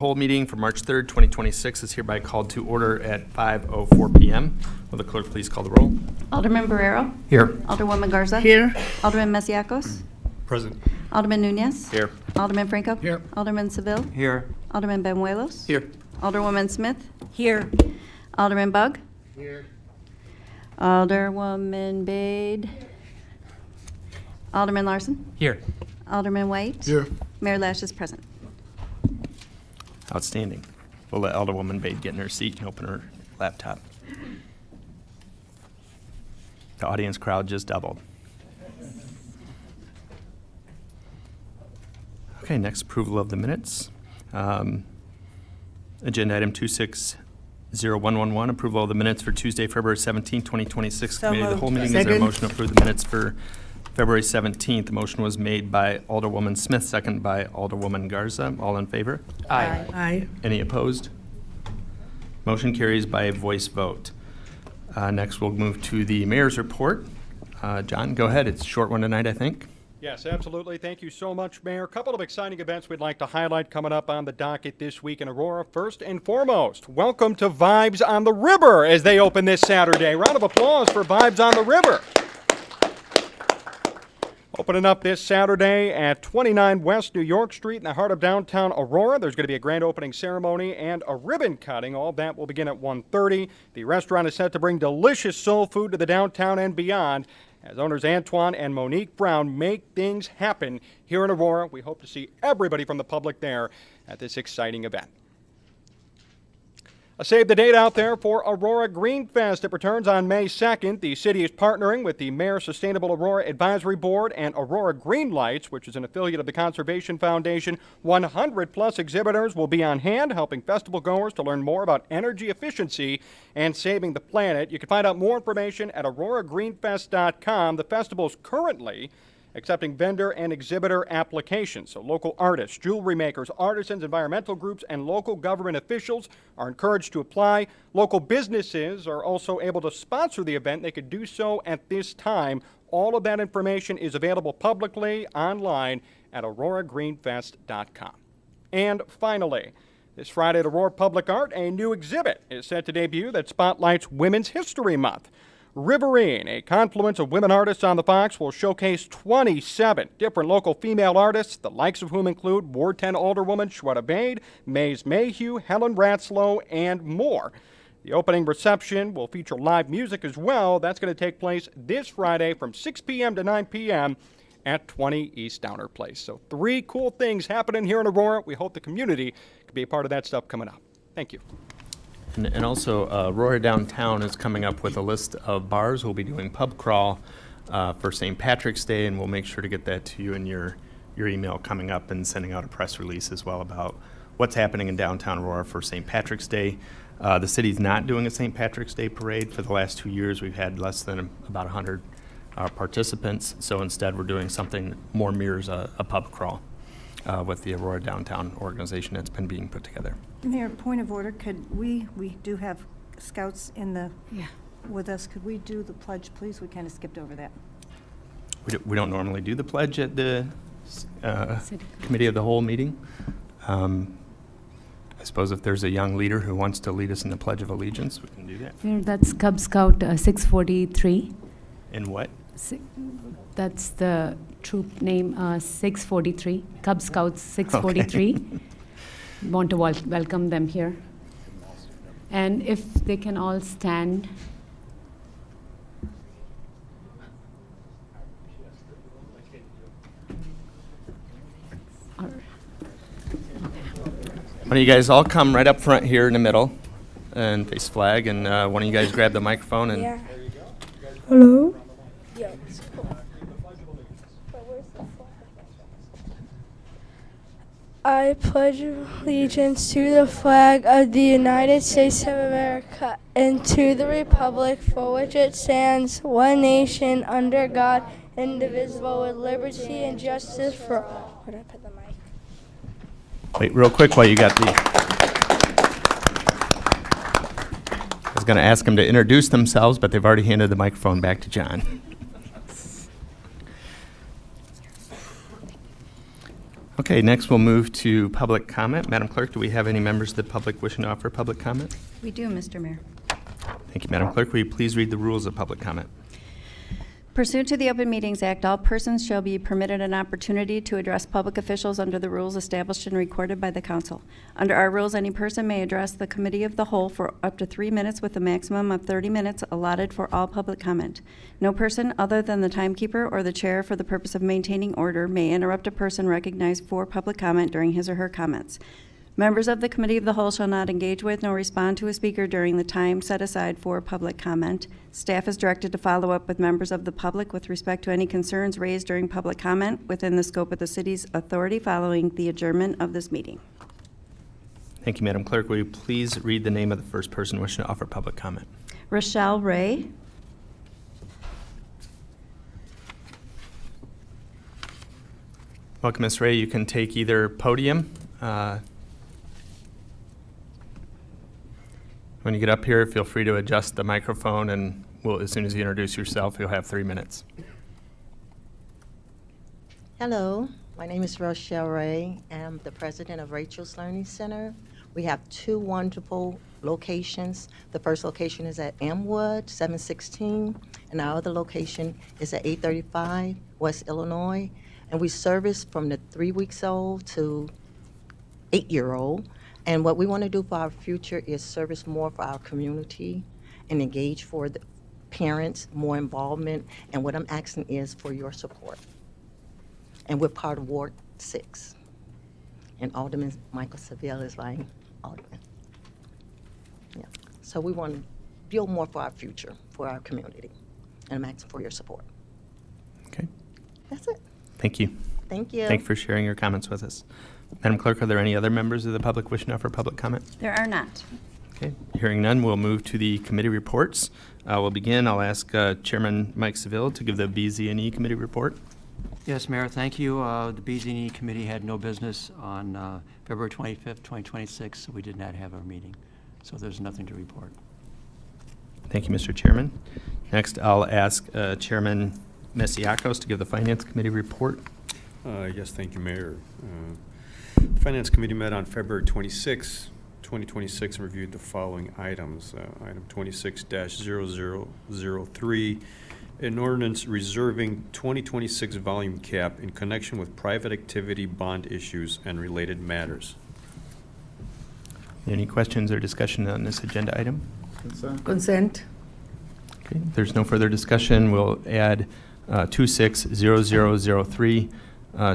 Whole meeting for March 3rd, 2026 is hereby called to order at 5:04 p.m. Will the clerk please call the roll? Alderman Barrero. Here. Alderwoman Garza. Here. Alderman Masiacos. Present. Alderman Nunez. Here. Alderman Franco. Here. Alderman Seville. Here. Alderman Benuelos. Here. Alderwoman Smith. Here. Alderman Bug. Here. Alderwoman Bade. Alderman Larson. Here. Alderman White. Here. Mayor Lash is present. Outstanding. We'll let Alderwoman Bade get in her seat and open her laptop. The audience crowd just doubled. Okay, next approval of the minutes. Agenda item 260111, approval of the minutes for Tuesday, February 17, 2026. So Committee of the whole moved. meeting. Is there a Second. motion to approve the minutes for February 17th? The motion was made by Alderwoman Smith, second by Alderwoman Garza. All in favor? Aye. Any opposed? Motion carries by a voice vote. Next, we'll move to the mayor's report. John, go ahead. It's a short one tonight, I think. Yes, absolutely. Thank you so much, Mayor. A couple of exciting events we'd like to highlight coming up on the docket this week in Aurora. First and foremost, welcome to Vibes on the River as they open this Saturday. Round of applause for Vibes on the River. Opening up this Saturday at 29 West New York Street in the heart of downtown Aurora. There's going to be a grand opening ceremony and a ribbon cutting. All of that will begin at 1:30. The restaurant is set to bring delicious soul food to the downtown and beyond as owners Antoine and Monique Brown make things happen here in Aurora. We hope to see everybody from the public there at this exciting event. A save the date out there for Aurora Green Fest. It returns on May 2nd. The city is partnering with the Mayor Sustainable Aurora Advisory Board and Aurora Green Lights, which is an affiliate of the Conservation Foundation. 100 plus exhibitors will be on hand, helping festival goers to learn more about energy efficiency and saving the planet. You can find out more information at auroragreenfest.com. The festival is currently accepting vendor and exhibitor applications. So local artists, jewelry makers, artisans, environmental groups, and local government officials are encouraged to apply. Local businesses are also able to sponsor the event. They could do so at this time. All of that information is available publicly online at auroragreenfest.com. And finally, this Friday at Aurora Public Art, a new exhibit is set to debut that spotlights Women's History Month. Riverine, a confluence of women artists on the Fox, will showcase 27 different local female artists, the likes of whom include Ward 10 Alderwoman Shweta Bade, Mays Mayhew, Helen Ratzlow, and more. The opening reception will feature live music as well. That's going to take place this Friday from 6 p.m. to 9 p.m. at 20 East Downer Place. So 3 cool things happening here in Aurora. We hope the community can be a part of that stuff coming up. Thank you. And also, Aurora Downtown is coming up with a list of bars. We'll be doing pub crawl for St. Patrick's Day, and we'll make sure to get that to you in your email coming up and sending out a press release as well about what's happening in downtown Aurora for St. Patrick's Day. The city's not doing a St. Patrick's Day parade. For the last 2 years, we've had less than about 100 participants, so instead we're doing something more mirrors a pub crawl with the Aurora Downtown organization that's been being put together. Mayor, point of order, could we do have scouts with us. Could we do the pledge, please? We kind of skipped over that. We don't normally do the pledge at the committee of the whole meeting. I suppose if there's a young leader who wants to lead us in the Pledge of Allegiance, we can do that. Mayor, that's Cub Scout 643. In what? That's the troop name, 643, Cub Scouts 643. Okay. Want to welcome them here. And if they can all stand. Why don't you guys all come right up front here in the middle and face flag, and why don't you guys grab the microphone and... Yeah. Hello? Yeah. I pledge allegiance to the flag of the United States of America and to the republic for which it stands, one nation, under God, indivisible, with liberty and justice for all. Where did I put the mic? Wait, real quick while you got the... I was going to ask them to introduce themselves, but they've already handed the microphone back to John. Okay, next we'll move to public comment. Madam Clerk, do we have any members of the public wishing to offer public comment? We do, Mr. Mayor. Thank you, Madam Clerk. Will you please read the rules of public comment? Pursuant to the Open Meetings Act, all persons shall be permitted an opportunity to address public officials under the rules established and recorded by the council. Under our rules, any person may address the committee of the whole for up to 3 minutes with a maximum of 30 minutes allotted for all public comment. No person other than the timekeeper or the chair for the purpose of maintaining order may interrupt a person recognized for public comment during his or her comments. Members of the Committee of the Whole shall not engage with nor respond to a speaker during the time set aside for public comment. Staff is directed to follow up with members of the public with respect to any concerns raised during public comment within the scope of the city's authority following the adjournment of this meeting. Thank you, Madam Clerk. Will you please read the name of the first person wishing to offer public comment? Rochelle Ray. Welcome, Ms. Ray. You can take either podium. When you get up here, feel free to adjust the microphone, and as soon as you introduce yourself, you'll have 3 minutes. Hello, my name is Rochelle Ray. I'm the president of Rachel's Learning Center. We have 2 wonderful locations. The first location is at Amwood, 716, and our other location is at 835 West Illinois. And we service from the 3 weeks old to 8-year-old. And what we want to do for our future is service more for our community and engage for the parents, more involvement. And what I'm asking is for your support. And we're part of Ward 6. And Alderman Michael Seville is my alderman. Yeah. So we want to build more for our future, for our community. And I'm asking for your support. Okay. That's it. Thank you. Thank you. Thank you for sharing your comments with us. Madam Clerk, are there any other members of the public wishing to offer public comment? There are not. Okay, hearing none, we'll move to the committee reports. We'll begin. I'll ask Chairman Mike Seville to give the BZ&E committee report. Yes, Mayor, thank you. The BZ&E committee had no business on February 25th, 2026, so we did not have our meeting. So there's nothing to report. Thank you, Mr. Chairman. Next, I'll ask Chairman Mesiacos to give the Finance Committee report. Yes, thank you, Mayor. The Finance Committee met on February 26, 2026, and reviewed the following items. Item 26-0003, an ordinance reserving 2026 volume cap in connection with private activity bond issues and related matters. Any questions or discussion on this agenda item? Consent. Okay, if there's no further discussion, we'll add 26-0003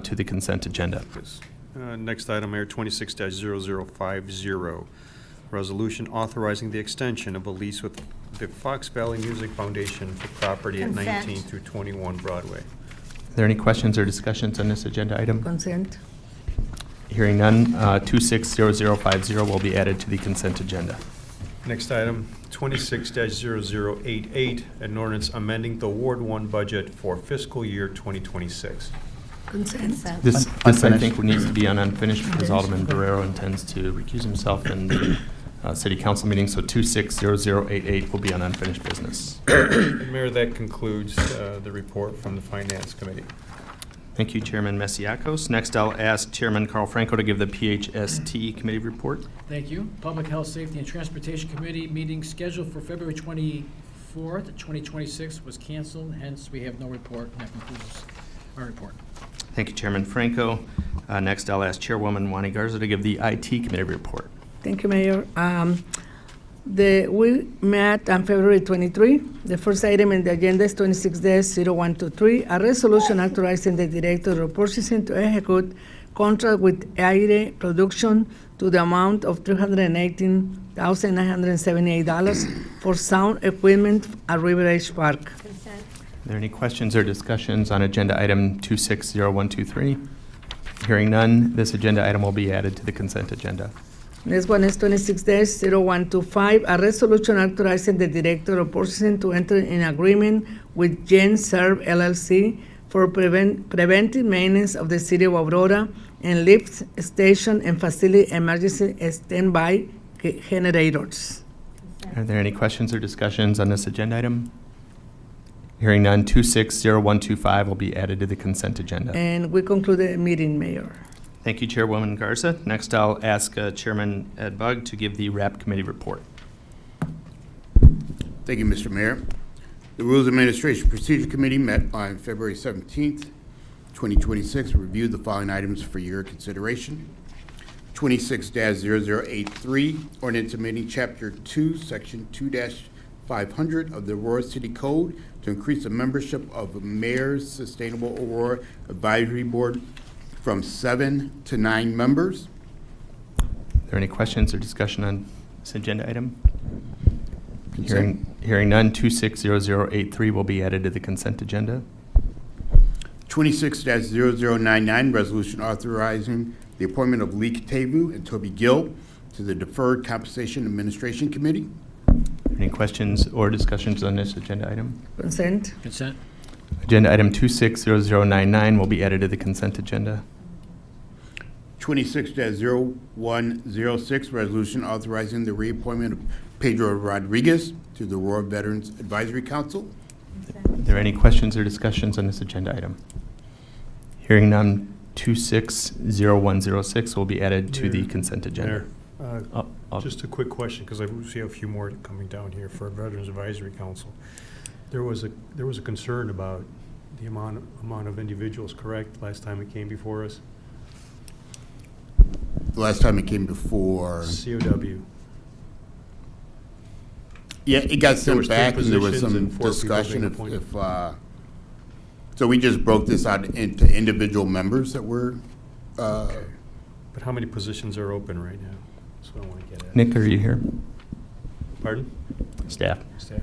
to the consent agenda. Yes. Next item, Mayor, 26-0050, resolution authorizing the extension of a lease with the Fox Valley Music Foundation for property at Consent. 19 through 21 Broadway. Are there any questions or discussions on this agenda item? Consent. Hearing none, 26-0050 will be added to the consent agenda. Next item, 26-0088, an ordinance amending the Ward 1 budget for fiscal year 2026. Consent. This I think needs to be on unfinished because Alderman Barrero intends to recuse himself in the city council meeting, so 26-0088 will be on unfinished business. And Mayor, that concludes the report from the Finance Committee. Thank you, Chairman Mesiacos. Next, I'll ask Chairman Carl Franco to give the PHST committee report. Thank you. Public Health, Safety, and Transportation Committee meeting scheduled for February 24th, 2026 was canceled, hence we have no report, and that concludes our report. Thank you, Chairman Franco. Next, I'll ask Chairwoman Wani Garza to give the IT committee report. Thank you, Mayor. We met on February 23. The first item in the agenda is 26-0123, a resolution authorizing the Director of Purchasing to execute contract with Aire Production to the amount of $318,978 for sound equipment at River Edge Park. Are there any questions or discussions on agenda item 26-0123? Hearing none, this agenda item will be added to the consent agenda. Next one is 26-0125, a resolution authorizing the Director of Purchasing to enter in agreement with Gen Serve LLC for preventive maintenance of the City of Aurora and lift station and facility emergency standby generators. Are there any questions or discussions on this agenda item? Hearing none, 26-0125 will be added to the consent agenda. And we conclude the meeting, Mayor. Thank you, Chairwoman Garza. Next, I'll ask Chairman Ed Bugg to give the RAP Committee report. Thank you, Mr. Mayor. The Rules Administration Procedure Committee met on February 17th, 2026, and reviewed the following items for your consideration. 26-0083, ordinance amending Chapter 2, Section 2-500 of the Aurora City Code to increase the membership of Mayor's Sustainable Aurora Advisory Board from 7 to 9 members. Are there any questions or discussion on this agenda item? Hearing none, 260083 will be added to the consent agenda. 26-0099, resolution authorizing the appointment of Lee Katavu and Toby Gill to the Deferred Compensation Administration Committee. Any questions or discussions on this agenda item? Consent. Consent. Agenda item 260099 will be added to the consent agenda. 26-0106, resolution authorizing the reappointment of Pedro Rodriguez to the Aurora Veterans Advisory Council. Are there any questions or discussions on this agenda item? Hearing none, 260106 will be added to the consent agenda. Mayor, just a quick question, because I see a few more coming down here for Veterans Advisory Council. There was a concern about the amount of individuals, correct, last time it came before us? The last time it came before, COW. yeah, it got There sent was 10 back and there was positions some and 4 people discussion being if, appointed. so we just broke this out into individual members that were, Okay. But how many positions are open right now? That's what I want to get at. Nick, are you here? Pardon? Staff. Staff.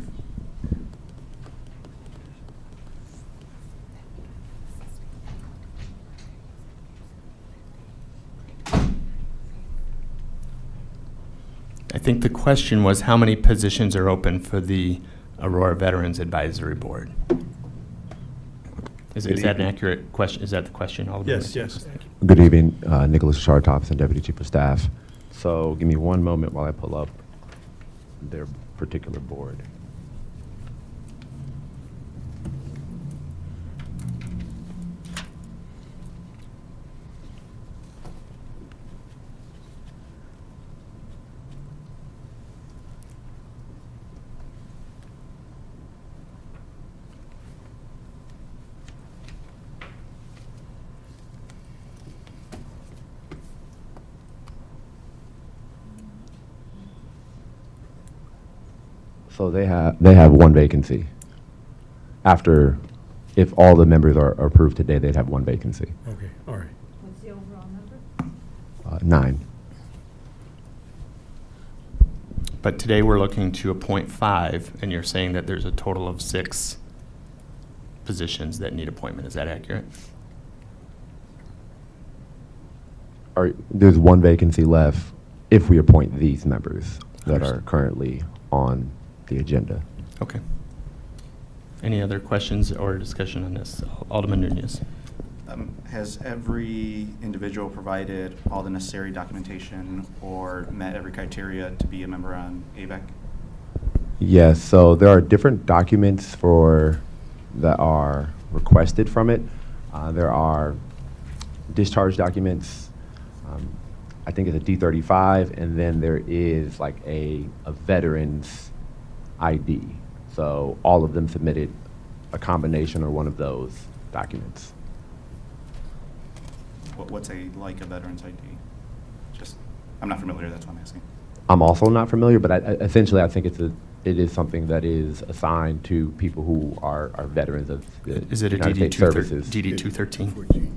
I think the question was how many positions are open for the Aurora Veterans Advisory Board? Is that an accurate question? Is that the question, Alderman? Yes. Thank you. Good evening, Nicholas Shar Thompson, Deputy Chief of Staff. So give me one moment while I pull up their particular board. So they have one vacancy. After, if all the members are approved today, they'd have one vacancy. Okay, all right. What's the overall number? 9. But today we're looking to appoint 5, and you're saying that there's a total of 6 positions that need appointment. Is that accurate? There's one vacancy left if we appoint these members that are currently on the agenda. Okay. Any other questions or discussion on this? Alderman Nunez. Has every individual provided all the necessary documentation or met every criteria to be a member on AVEC? Yes, so there are different documents that are requested from it. There are discharge documents, I think it's a D35, and then there is like a veteran's ID. So all of them submitted a combination or one of those documents. What's a veteran's ID? I'm not familiar, that's why I'm asking. I'm also not familiar, but essentially I think it is something that is assigned to people who are veterans of the Is it a United States services. DD-213?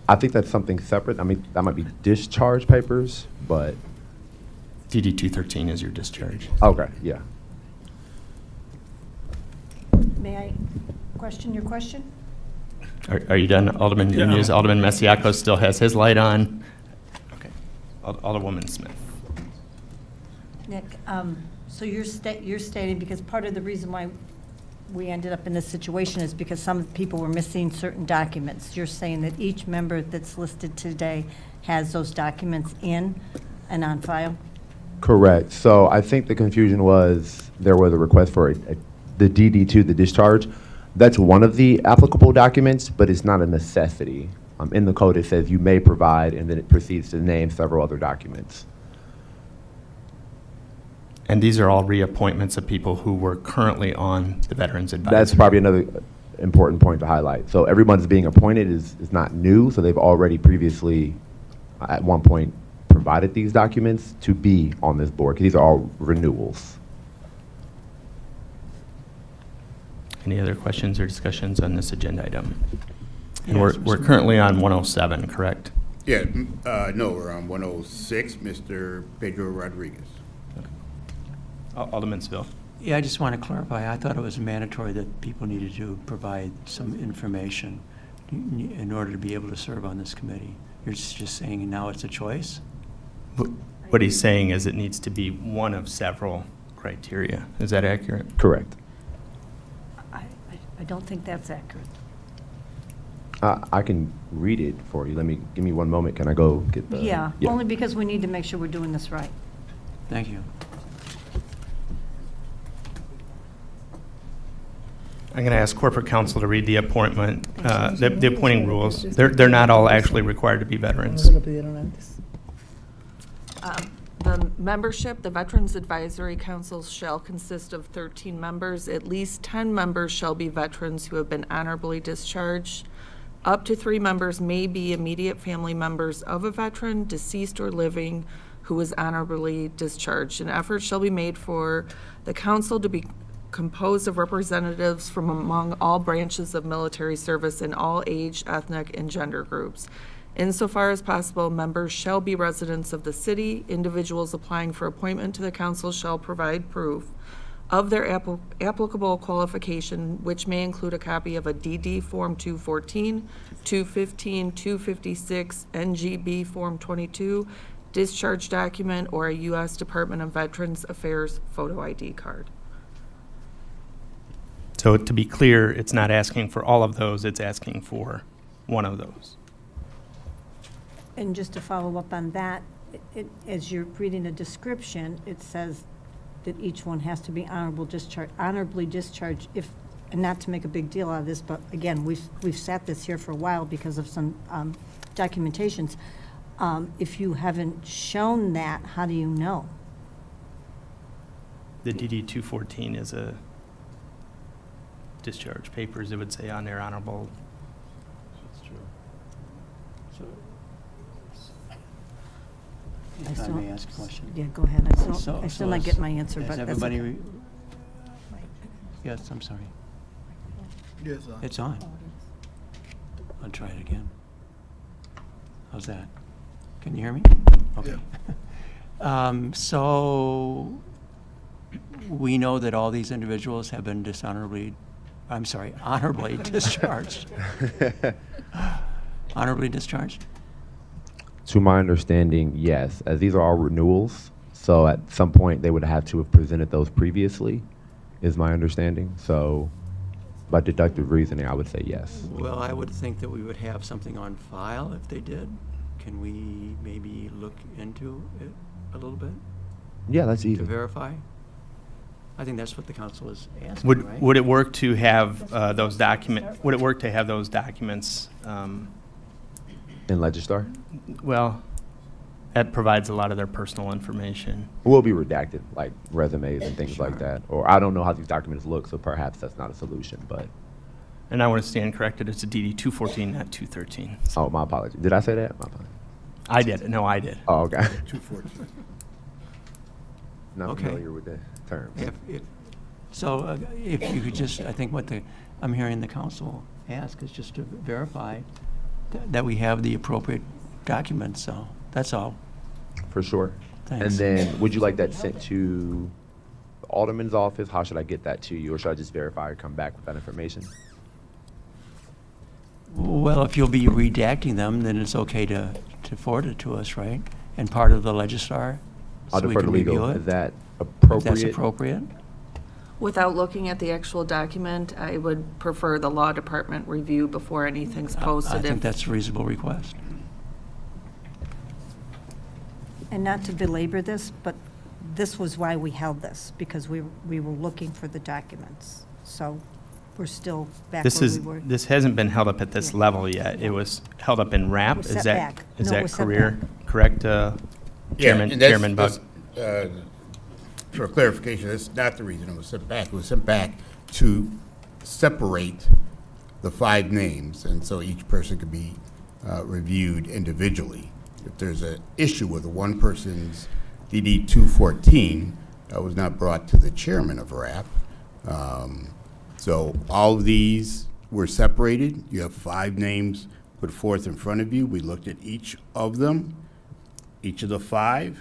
I think that's something separate. I mean, that might be discharge papers, but. DD-213 is your discharge. Okay, yeah. May I question your question? Are you done, Alderman Nunez? Alderman Masiacos still has his light on. Okay. Alderwoman Smith. Nick, so you're stating, because part of the reason why we ended up in this situation is because some people were missing certain documents. You're saying that each member that's listed today has those documents in and on file? Correct. So I think the confusion was there was a request for the DD2, the discharge. That's one of the applicable documents, but it's not a necessity In the code, it says you may provide, and then it proceeds to name several other documents. And these are all reappointments of people who were currently on the Veterans Advisory. That's probably another important point to highlight. So everyone's being appointed is not new, so they've already previously, at one point, provided these documents to be on this board, because these are all renewals. Any other questions or discussions on this agenda item? And Yes, we're Mr. currently on 107, correct? Yeah, no, we're on 106, Mr. Pedro Rodriguez. Alderman Seville. Yeah, I just want to clarify, I thought it was mandatory that people needed to provide some information in order to be able to serve on this committee. You're just saying now it's a choice? What he's saying is it needs to be one of several criteria. Is that accurate? Correct. I don't think that's accurate. I can read it for you. Give me one moment. Can I go get the? Yeah, only because we need to make sure we're doing this right. Thank you. I'm going to ask corporate counsel to read the appointment, the appointing rules. They're not all actually required to be veterans. The membership, the Veterans Advisory Council shall consist of 13 members. At least 10 members shall be veterans who have been honorably discharged. Up to 3 members may be immediate family members of a veteran, deceased or living, who was honorably discharged. An effort shall be made for the council to be composed of representatives from among all branches of military service in all age, ethnic, and gender groups. Insofar as possible, members shall be residents of the city. Individuals applying for appointment to the council shall provide proof of their applicable qualification, which may include a copy of a DD Form 214, 215, 256, NGB Form 22, discharge document, or a U.S. Department of Veterans Affairs photo ID card. So to be clear, it's not asking for all of those, it's asking for one of those. And just to follow up on that, as you're reading the description, it says that each one has to be honorably discharged. If, and not to make a big deal out of this, but again, we've sat this here for a while because of some documentations. If you haven't shown that, how do you know? The DD 214 is a discharge papers, it would say on there honorable. That's true. I If I still- may ask a question? Yeah, go ahead. I still not is- get my answer, has but that's everybody okay. Yes, I'm sorry. Yes, It's on. I'll try it again. How's that? Can you hear me? Okay. So we know that all these individuals have been honorably discharged. Honorably discharged? To my understanding, yes, as these are all renewals, so at some point they would have to have presented those previously, is my understanding. So by deductive reasoning, I would say yes. Well, I would think that we would have something on file if they did. Can we maybe look into it a little bit Yeah, that's to easy. verify? I think that's what the council is asking, right? Would it work to have those documents, In Legistar? well, that provides a lot of their personal information. Will be redacted, like resumes and things like Sure. that. Or I don't know how these documents look, so perhaps that's not a solution, but, And I want to stand corrected, it's a DD 214, not 213. oh, my apologies. Did I say that? My apologies. I did, no, I did. Oh, okay. 214. Not Okay. familiar with the terms. If you could just, I think what I'm hearing the council ask is just to verify that we have the appropriate documents, so that's all. For sure. Thanks. And then, would you like that sent to the Alderman's office? How should I get that to you? Or should I just verify or come back with that information? Well, if you'll be redacting them, then it's okay to forward it to us, right? And part of the Legistar, I'll so we defer to can review legal. it? Is that If appropriate? that's appropriate? Without looking at the actual document, I would prefer the law department review before anything's I posted. think If- that's a reasonable request. And not to belabor this, but this was why we held this, because we were looking for the documents. So we're still back This where is, we were. this hasn't been held up at this level yet. It was held up in RAP. We're Is set that, back. is No, that we're set career, back. correct, Chairman, and that's- Chairman Bug? that's, For clarification, that's not the reason it was sent back. It was sent back to separate the 5 names, and so each person could be reviewed individually. If there's an issue with one person's DD 214, that was not brought to the chairman of RAP. So all of these were separated. You have 5 names put forth in front of you. We looked at each of them, each of the 5,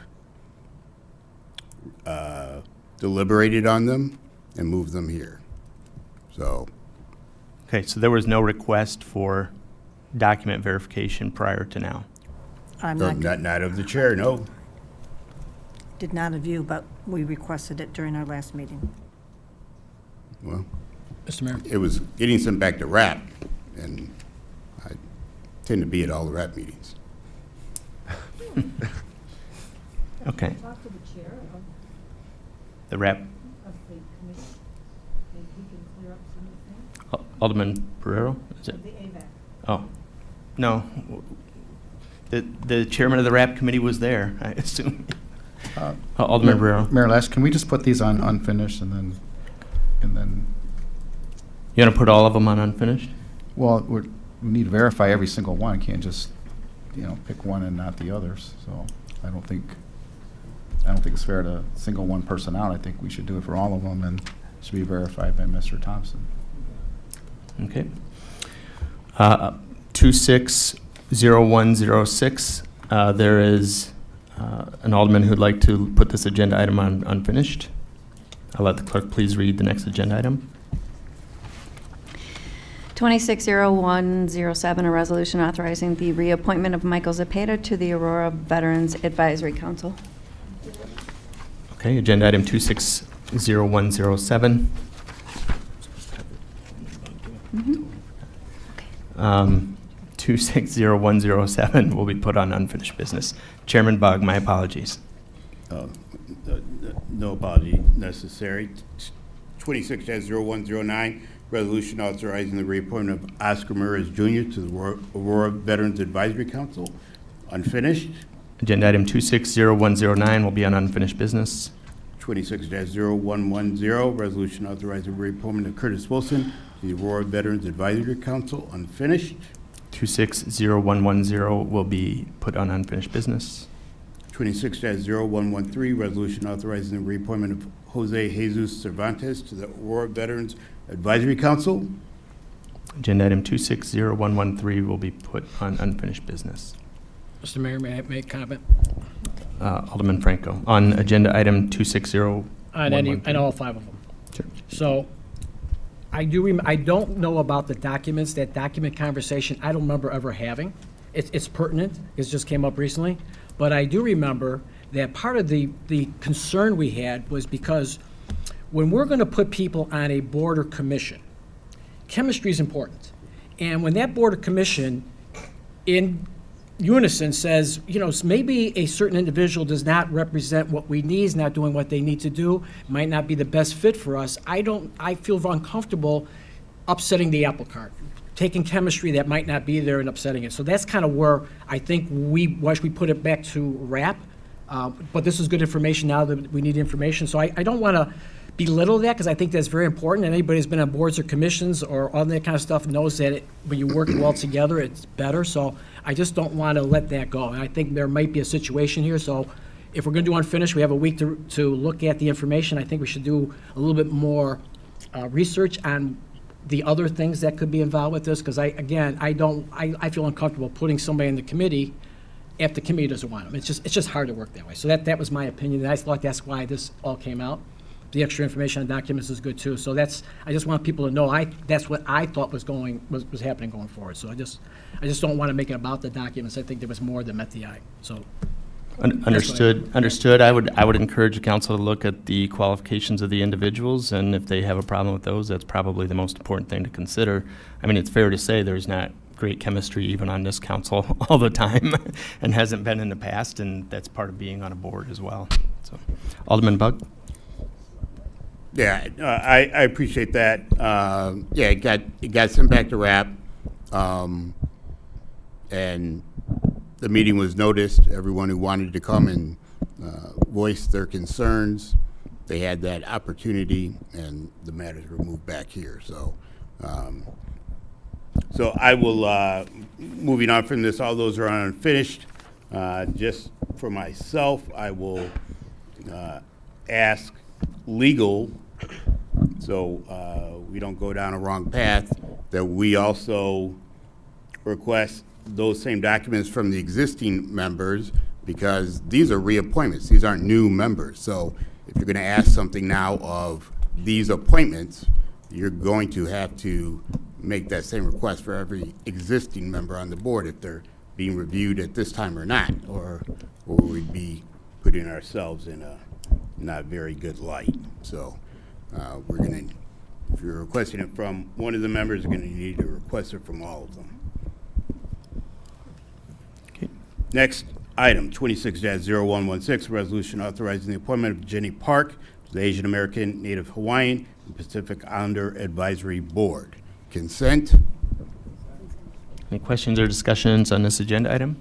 deliberated on them, and moved them here. So Okay, so there was no request for document verification prior to now? I'm not of the chair, no. Did not of you, but we requested it during our last meeting. Well, Mr. Mayor. it was getting sent back to RAP, and I tend to be at all the RAP meetings. Okay. Talk to the chair The RAP, of the committee, maybe he can clear up some of the things. Alderman Pereiro? Is it? The AVAC. Oh, no. The chairman of the RAP committee was there, I assume. Alderman Pereiro. Mayor Les, can we just put these on unfinished and then, You want to put all of them on unfinished? well, we need to verify every single one. Can't just, pick one and not the others. So I don't think it's fair to single one person out. I think we should do it for all of them, and it should be verified by Mr. Thompson. Okay. 260106, there is an alderman who'd like to put this agenda item on unfinished. I'll let the clerk please read the next agenda item. 260107, a resolution authorizing the reappointment of Michael Zepeda to the Aurora Veterans Advisory Council. Okay, agenda item 260107. 260107 will be put on unfinished business. Chairman Bug, my apologies. No apology necessary. 26-0109, resolution authorizing the reappointment of Oscar Murray Jr. to the Aurora Veterans Advisory Council, unfinished. Agenda item 260109 will be on unfinished business. 26-0110, resolution authorizing the reappointment of Curtis Wilson to the Aurora Veterans Advisory Council, unfinished. 260110 will be put on unfinished business. 26-0113, resolution authorizing the reappointment of Jose Jesus Cervantes to the Aurora Veterans Advisory Council. Agenda item 260113 will be put on unfinished business. Mr. Mayor, may I make a comment? Alderman Franco, on agenda item 260113. On all 5 of them. Sure. So I don't know about the documents, that document conversation, I don't remember ever having. It's pertinent, it just came up recently. But I do remember that part of the concern we had was because when we're going to put people on a board or commission, chemistry is important. And when that board or commission in unison says, maybe a certain individual does not represent what we need, is not doing what they need to do, might not be the best fit for us, I feel uncomfortable upsetting the apple cart, taking chemistry that might not be there and upsetting it. So that's kind of where I think we put it back to RAP. But this is good information now that we need information. So I don't want to belittle that, because I think that's very important. And anybody who's been on boards or commissions or all that kind of stuff knows that when you work well together, it's better. So I just don't want to let that go. And I think there might be a situation here. So if we're going to do unfinished, we have a week to look at the information. I think we should do a little bit more research on the other things that could be involved with this, because I feel uncomfortable putting somebody in the committee if the committee doesn't want them. It's just hard to work that way. So that was my opinion, and I thought that's why this all came out. The extra information on documents is good too. So I just want people to know that's what I thought was happening going forward. So I just don't want to make it about the documents. I think there was more that met the eye. So. Understood. I would encourage the council to look at the qualifications of the individuals, and if they have a problem with those, that's probably the most important thing to consider. I mean, it's fair to say there's not great chemistry even on this council all the time, and hasn't been in the past, and that's part of being on a board as well. So, Alderman Bug. Yeah, I appreciate that. Yeah, it got sent back to RAP, and the meeting was noticed. Everyone who wanted to come and voice their concerns, they had that opportunity, and the matters were moved back here. So, so I will, moving on from this, all those are unfinished. Just for myself, I will ask legal, so we don't go down a wrong path, that we also request those same documents from the existing members, because these are reappointments. These aren't new members. So if you're going to ask something now of these appointments, you're going to have to make that same request for every existing member on the board if they're being reviewed at this time or not, or we'd be putting ourselves in a not very good light. So we're going to, if you're requesting it from one of the members, you're going to need to request it from all of them. Okay. Next item, 26-0116, resolution authorizing the appointment of Jenny Park to the Asian American, Native Hawaiian, and Pacific Islander Advisory Board. Consent. Any questions or discussions on this agenda item?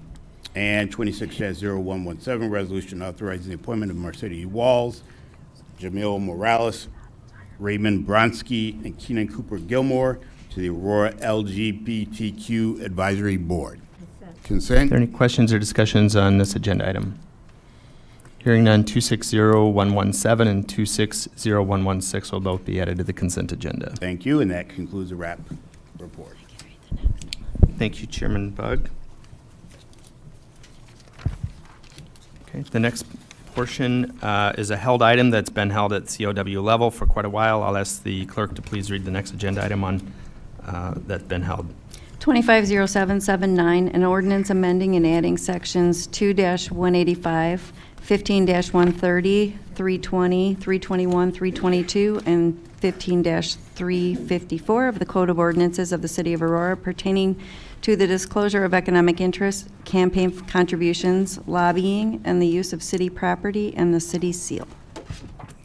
And 26-0117, resolution authorizing the appointment of Mercedes Walls, Jamil Morales, Raymond Bronsky, and Keenan Cooper Gilmore to the Aurora LGBTQ Advisory Board. Consent. Are there any questions or discussions on this agenda item? Hearing none, 260117 and 260116 will both be added to the consent agenda. Thank you, and that concludes the RAP report. Thank you, Chairman Bug. Okay, the next portion is a held item that's been held at COW level for quite a while. I'll ask the clerk to please read the next agenda item on that's been held. 250779, an ordinance amending and adding sections 2-185, 15-130, 320, 321, 322, and 15-354 of the Code of Ordinances of the City of Aurora pertaining to the disclosure of economic interest, campaign contributions, lobbying, and the use of city property and the city seal.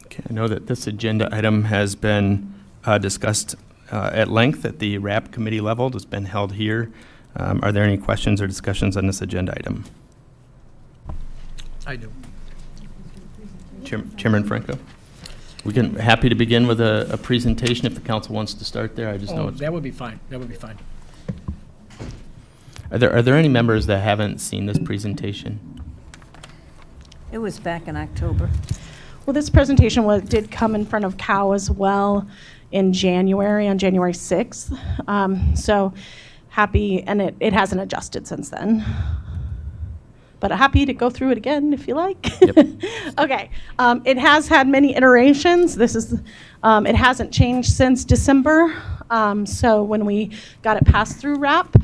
Okay, I know that this agenda item has been discussed at length at the RAP committee level. It's been held here. Are there any questions or discussions on this agenda item? I do. Chairman Franco? We can, happy to begin with a presentation if the council wants to start there. I just know it's, That would be fine. That would be fine. Are there any members that haven't seen this presentation? It was back in October. Well, this presentation did come in front of COW as well in January, on January 6th. So happy, and it hasn't adjusted since then. But happy to go through it again if you like. Yep. Okay. It has had many iterations. This is, it hasn't changed since December. So when we got it passed through RAP.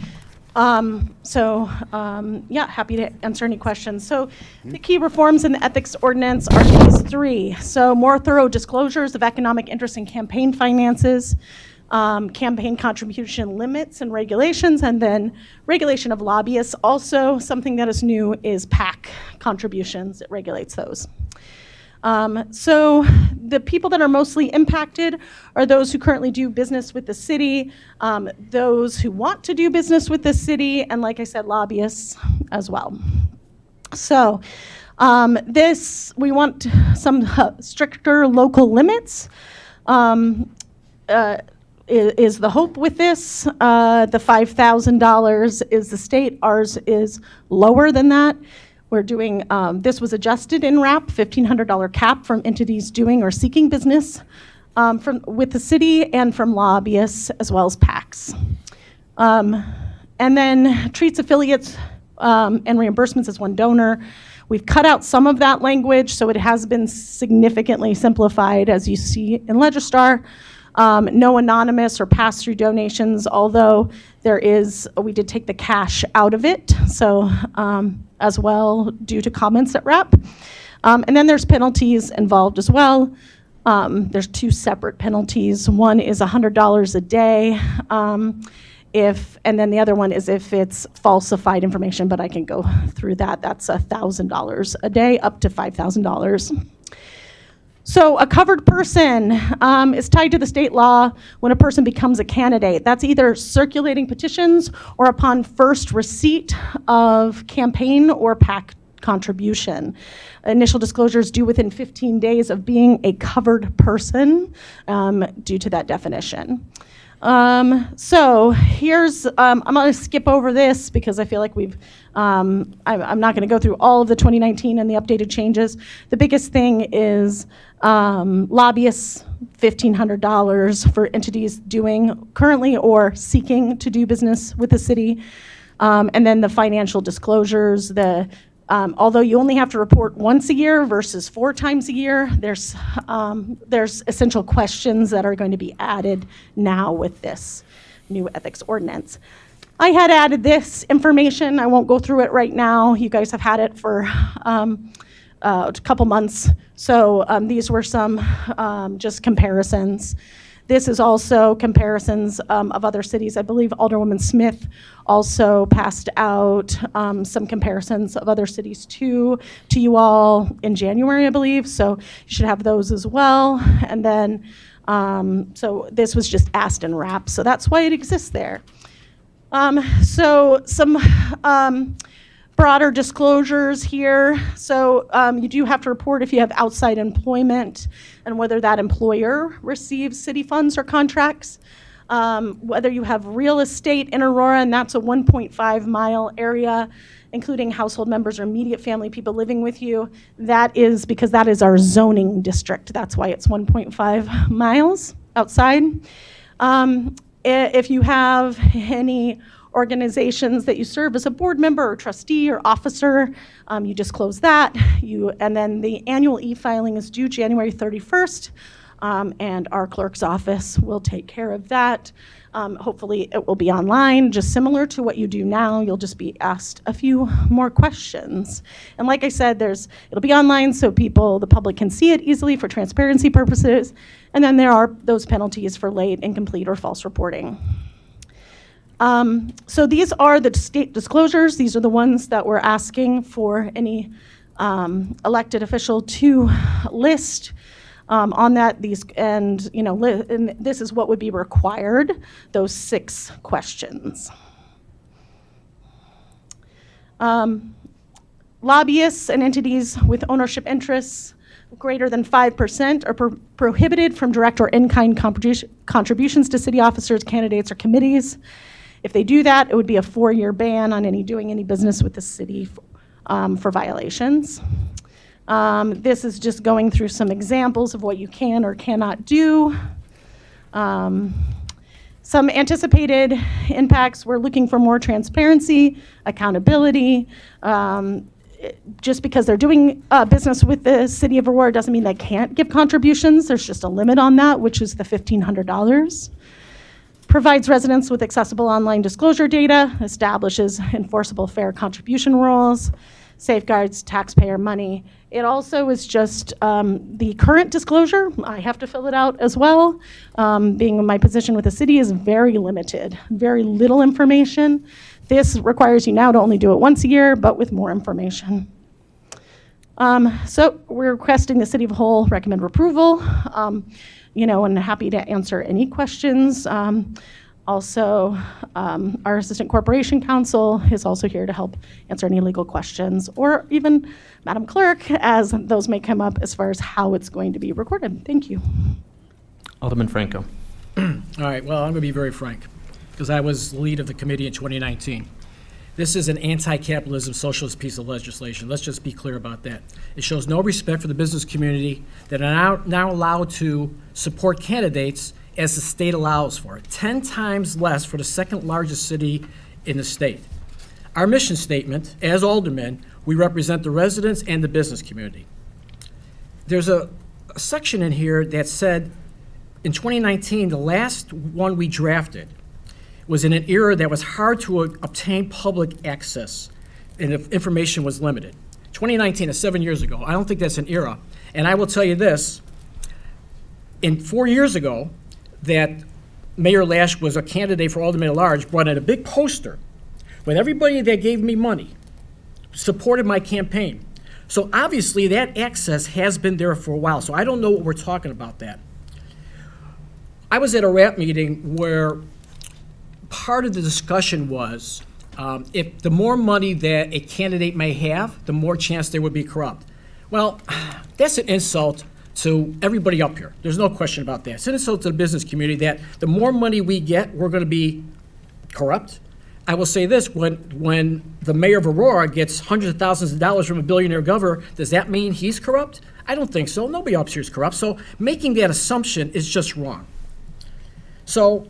Yeah, happy to answer any questions. So the key reforms in the ethics ordinance are these three. So more thorough disclosures of economic interest in campaign finances, campaign contribution limits and regulations, and then regulation of lobbyists. Also, something that is new is PAC contributions. It regulates those. So the people that are mostly impacted are those who currently do business with the city, those who want to do business with the city, and like I said, lobbyists as well. So we want some stricter local limits. Is the hope with this. The $5,000 is the state. Ours is lower than that. We're doing, this was adjusted in RAP, $1,500 cap from entities doing or seeking business with the city and from lobbyists as well as PACs. And then treats affiliates and reimbursements as one donor. We've cut out some of that language, so it has been significantly simplified, as you see in Legistar. No anonymous or pass-through donations, although we did take the cash out of it, so as well due to comments at RAP. And then there's penalties involved as well. There's two separate penalties. One is $100 a day, and then the other one is if it's falsified information, but I can go through that. That's $1,000 a day, up to $5,000. So a covered person is tied to the state law when a person becomes a candidate. That's either circulating petitions or upon first receipt of campaign or PAC contribution. Initial disclosures due within 15 days of being a covered person due to that definition. So here's, I'm going to skip over this because I feel like I'm not going to go through all of the 2019 and the updated changes. The biggest thing is lobbyists, $1,500 for entities doing currently or seeking to do business with the city. And then the financial disclosures, although you only have to report once a year versus 4 times a year, there's essential questions that are going to be added now with this new ethics ordinance. I had added this information. I won't go through it right now. You guys have had it for a couple months. So these were some just comparisons. This is also comparisons of other cities. I believe Alderwoman Smith also passed out some comparisons of other cities to you all in January, I believe. So you should have those as well. And then, so this was just asked and wrapped. So that's why it exists there. So some broader disclosures here. So you do have to report if you have outside employment and whether that employer receives city funds or contracts. Whether you have real estate in Aurora, and that's a 1.5-mile area, including household members or immediate family people living with you. That is because that is our zoning district. That's why it's 1.5 miles outside. If you have any organizations that you serve as a board member or trustee or officer, you disclose that. And then the annual e-filing is due January 31st, and our clerk's office will take care of that. Hopefully it will be online, just similar to what you do now. You'll just be asked a few more questions. And like I said, it'll be online so the public can see it easily for transparency purposes. And then there are those penalties for late, incomplete, or false reporting. So these are the state disclosures. These are the ones that we're asking for any elected official to list on that. And this is what would be required, those 6 questions. Lobbyists and entities with ownership interests greater than 5% are prohibited from direct or in-kind contributions to city officers, candidates, or committees. If they do that, it would be a 4-year ban on doing any business with the city for violations. This is just going through some examples of what you can or cannot do. Some anticipated impacts, we're looking for more transparency, accountability. Just because they're doing business with the city of Aurora doesn't mean they can't give contributions. There's just a limit on that, which is the $1,500. Provides residents with accessible online disclosure data, establishes enforceable fair contribution rules, safeguards taxpayer money. It also is just the current disclosure. I have to fill it out as well. Being in my position with the city is very limited, very little information. This requires you now to only do it once a year, but with more information. So we're requesting the City of Whole recommend approval, and happy to answer any questions. Also, our Assistant Corporation Counsel is also here to help answer any legal questions, or even Madam Clerk, as those may come up as far as how it's going to be recorded. Thank you. Alderman Franco. All right, well, I'm going to be very frank, because I was lead of the committee in 2019. This is an anti-capitalism socialist piece of legislation. Let's just be clear about that. It shows no respect for the business community that are now allowed to support candidates as the state allows for it. 10 times less for the second largest city in the state. Our mission statement, as aldermen, we represent the residents and the business community. There's a section in here that said, in 2019, the last one we drafted was in an era that was hard to obtain public access and the information was limited. 2019 is 7 years ago. I don't think that's an era. And I will tell you this, 4 years ago, that Mayor Lash was a candidate for Alderman at Large, brought in a big poster with everybody that gave me money, supported my campaign. So obviously, that access has been there for a while, so I don't know what we're talking about that. I was at a RAP meeting where part of the discussion was if the more money that a candidate may have, the more chance they would be corrupt. Well, that's an insult to everybody up here. There's no question about that. It's an insult to the business community that the more money we get, we're going to be corrupt. I will say this, when the mayor of Aurora gets hundreds of thousands of dollars from a billionaire governor, does that mean he's corrupt? I don't think so. Nobody up here is corrupt. So making that assumption is just wrong. So,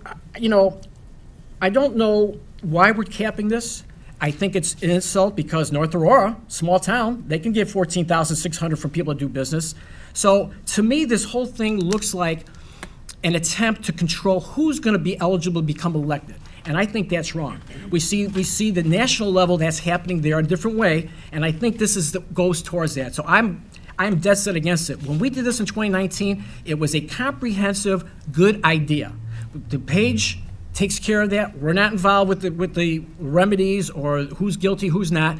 I don't know why we're capping this. I think it's an insult because North Aurora, small town, they can get $14,600 from people to do business. So to me, this whole thing looks like an attempt to control who's going to be eligible to become elected. And I think that's wrong. We see the national level that's happening there in a different way, and I think this goes towards that. So I'm dead set against it. When we did this in 2019, it was a comprehensive, good idea. The page takes care of that. We're not involved with the remedies or who's guilty, who's not.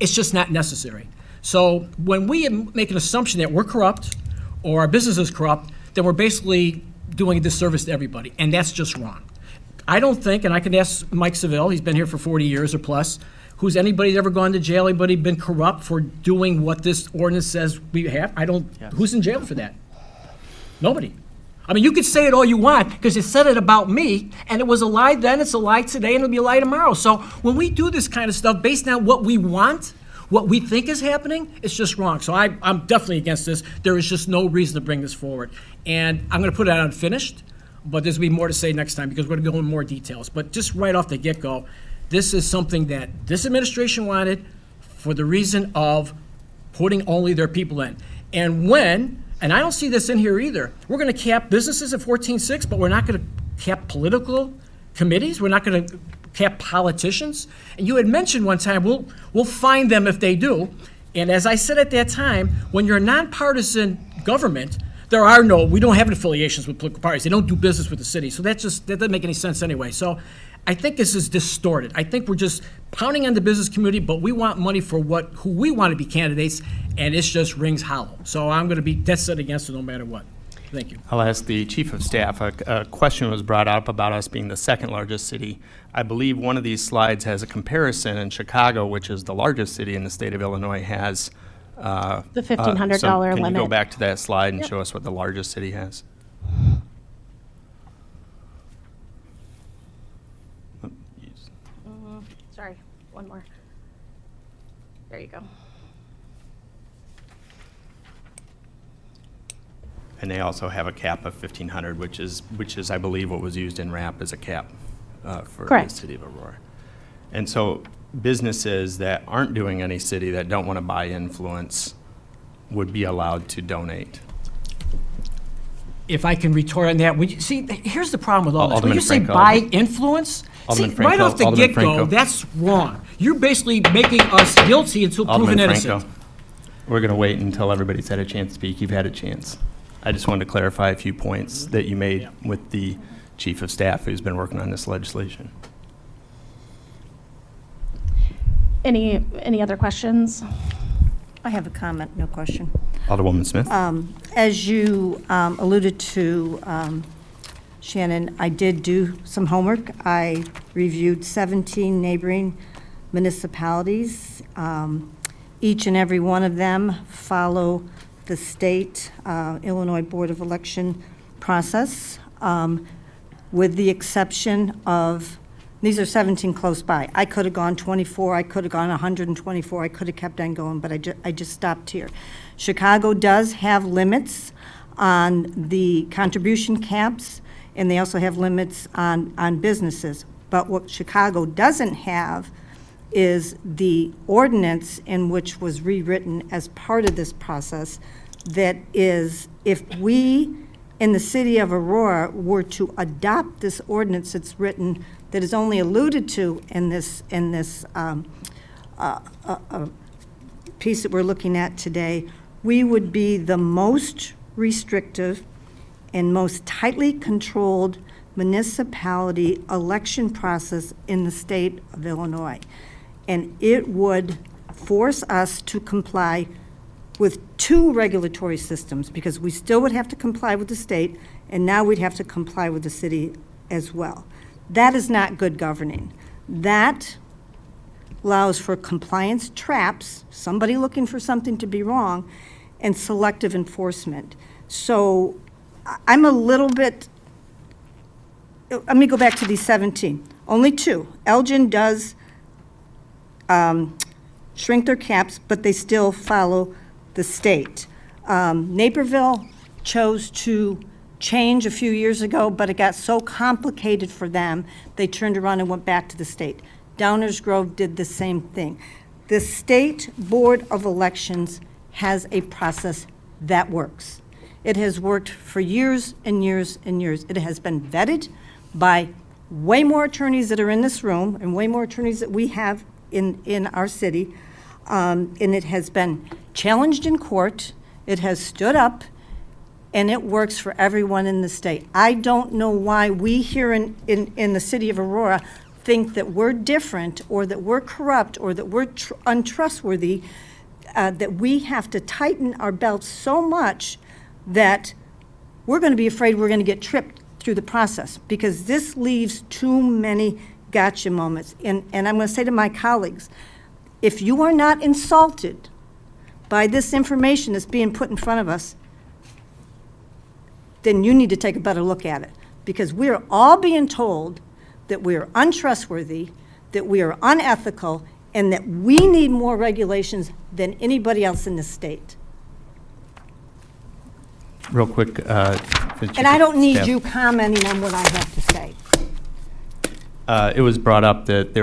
It's just not necessary. So when we make an assumption that we're corrupt or our business is corrupt, then we're basically doing a disservice to everybody, and that's just wrong. I don't think, and I can ask Mike Seville, he's been here for 40 years or plus, who's anybody ever gone to jail, anybody been corrupt for doing what this ordinance says we have? Who's in jail for that? Nobody. I mean, you could say it all you want, because you said it about me, and it was a lie then, it's a lie today, and it'll be a lie tomorrow. So when we do this kind of stuff based on what we want, what we think is happening, it's just wrong. So I'm definitely against this. There is just no reason to bring this forward. And I'm going to put it on unfinished, but there's going to be more to say next time, because we're going to go into more details. But just right off the get-go, this is something that this administration wanted for the reason of putting only their people in. And I don't see this in here either, we're going to cap businesses at 14.6, but we're not going to cap political committees. We're not going to cap politicians. And you had mentioned one time, we'll find them if they do. And as I said at that time, when you're a nonpartisan government, we don't have affiliations with political parties. They don't do business with the city. So that doesn't make any sense anyway. So I think this is distorted. I think we're just pounding on the business community, but we want money for who we want to be candidates, and it just rings hollow. So I'm going to be dead set against it no matter what. Thank you. I'll ask the Chief of Staff. A question was brought up about us being the second largest city. I believe one of these slides has a comparison, and Chicago, which is the largest city in the state of Illinois, has the $1,500 limit. Can you go back to that slide and show us what the largest city has? Sorry, one more. There you go. And they also have a cap of 1,500, which is, I believe, what was used in RAP as a cap for Correct. the city of Aurora. And so businesses that aren't doing any city, that don't want to buy influence, would be allowed to donate. If I can retort on that, here's the problem with all this. When Alderman you say Franco. buy influence, Alderman right Franco, off the Alderman get-go, Franco. that's wrong. You're basically making us guilty until proven Alderman innocent. Franco, we're going to wait until everybody's had a chance to speak. You've had a chance. I just wanted to clarify a few points that you made with the Chief of Staff who's been working on this legislation. Any other questions? I have a comment, no question. Alderwoman Smith. As you alluded to, Shannon, I did do some homework. I reviewed 17 neighboring municipalities. Each and every one of them follow the state Illinois Board of Election process, with the exception of, these are 17 close by. I could have gone 24, I could have gone 124, I could have kept on going, but I just stopped here. Chicago does have limits on the contribution caps, and they also have limits on businesses. But what Chicago doesn't have is the ordinance in which was rewritten as part of this process, that is, if we in the city of Aurora were to adopt this ordinance that's written, that is only alluded to in this piece that we're looking at today, we would be the most restrictive and most tightly controlled municipality election process in the state of Illinois. And it would force us to comply with two regulatory systems, because we still would have to comply with the state, and now we'd have to comply with the city as well. That is not good governing. That allows for compliance traps, somebody looking for something to be wrong, and selective enforcement. So I'm a little bit, let me go back to these 17. Only two. Elgin does shrink their caps, but they still follow the state. Naperville chose to change a few years ago, but it got so complicated for them, they turned around and went back to the state. Downers Grove did the same thing. The State Board of Elections has a process that works. It has worked for years and years and years. It has been vetted by way more attorneys that are in this room and way more attorneys that we have in our city. And it has been challenged in court. It has stood up, and it works for everyone in the state. I don't know why we here in the city of Aurora think that we're different, or that we're corrupt, or that we're untrustworthy, that we have to tighten our belts so much that we're going to be afraid we're going to get tripped through the process, because this leaves too many gotcha moments. And I'm going to say to my colleagues, if you are not insulted by this information that's being put in front of us, then you need to take a better look at it, because we are all being told that we are untrustworthy, that we are unethical, and that we need more regulations than anybody else in the state. Real quick. And I don't need you commenting on what I have to say. It was brought up that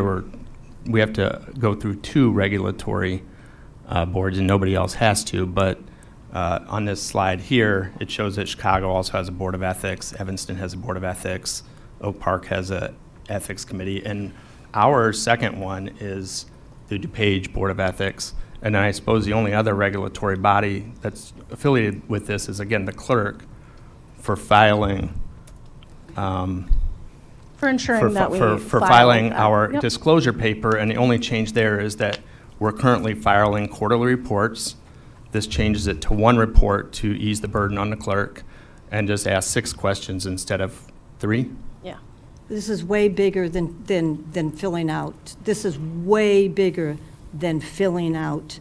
we have to go through two regulatory boards, and nobody else has to, but on this slide here, it shows that Chicago also has a board of ethics, Evanston has a board of ethics, Oak Park has a ethics committee, and our second one is the DuPage Board of Ethics. And then I suppose the only other regulatory body that's affiliated with this is, again, the clerk for filing. For ensuring that we for file filing that. our Yep. disclosure paper, and the only change there is that we're currently filing quarterly reports. This changes it to one report to ease the burden on the clerk, and just ask 6 questions instead of 3. Yeah. This is way bigger than filling out. This is way bigger than filling out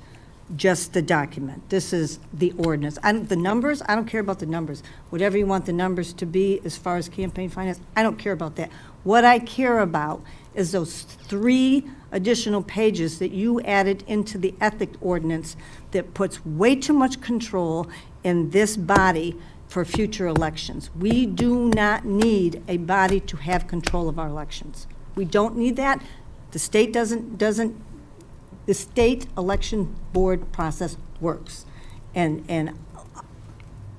just the document. This is the ordinance. The numbers, I don't care about the numbers. Whatever you want the numbers to be as far as campaign finance, I don't care about that. What I care about is those 3 additional pages that you added into the ethics ordinance that puts way too much control in this body for future elections. We do not need a body to have control of our elections. We don't need that. The state doesn't, the state election board process works. And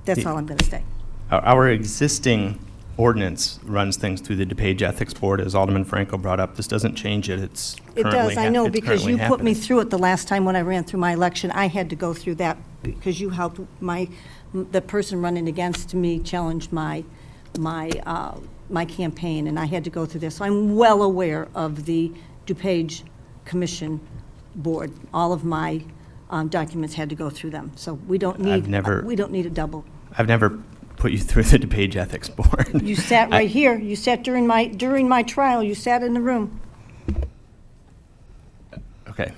that's all I'm going to say. Our existing ordinance runs things through the DuPage Ethics Board, as Alderman Franco brought up. This doesn't change it. It's It currently does, I know, it's because currently you put me happening. through it the last time when I ran through my election. I had to go through that because you helped the person running against me challenge my campaign, and I had to go through this. So I'm well aware of the DuPage Commission Board. All of my documents had to go through them. So we don't need a double. I've never put you through the DuPage Ethics Board. You sat right here. You sat during my trial. You sat in the room. Okay.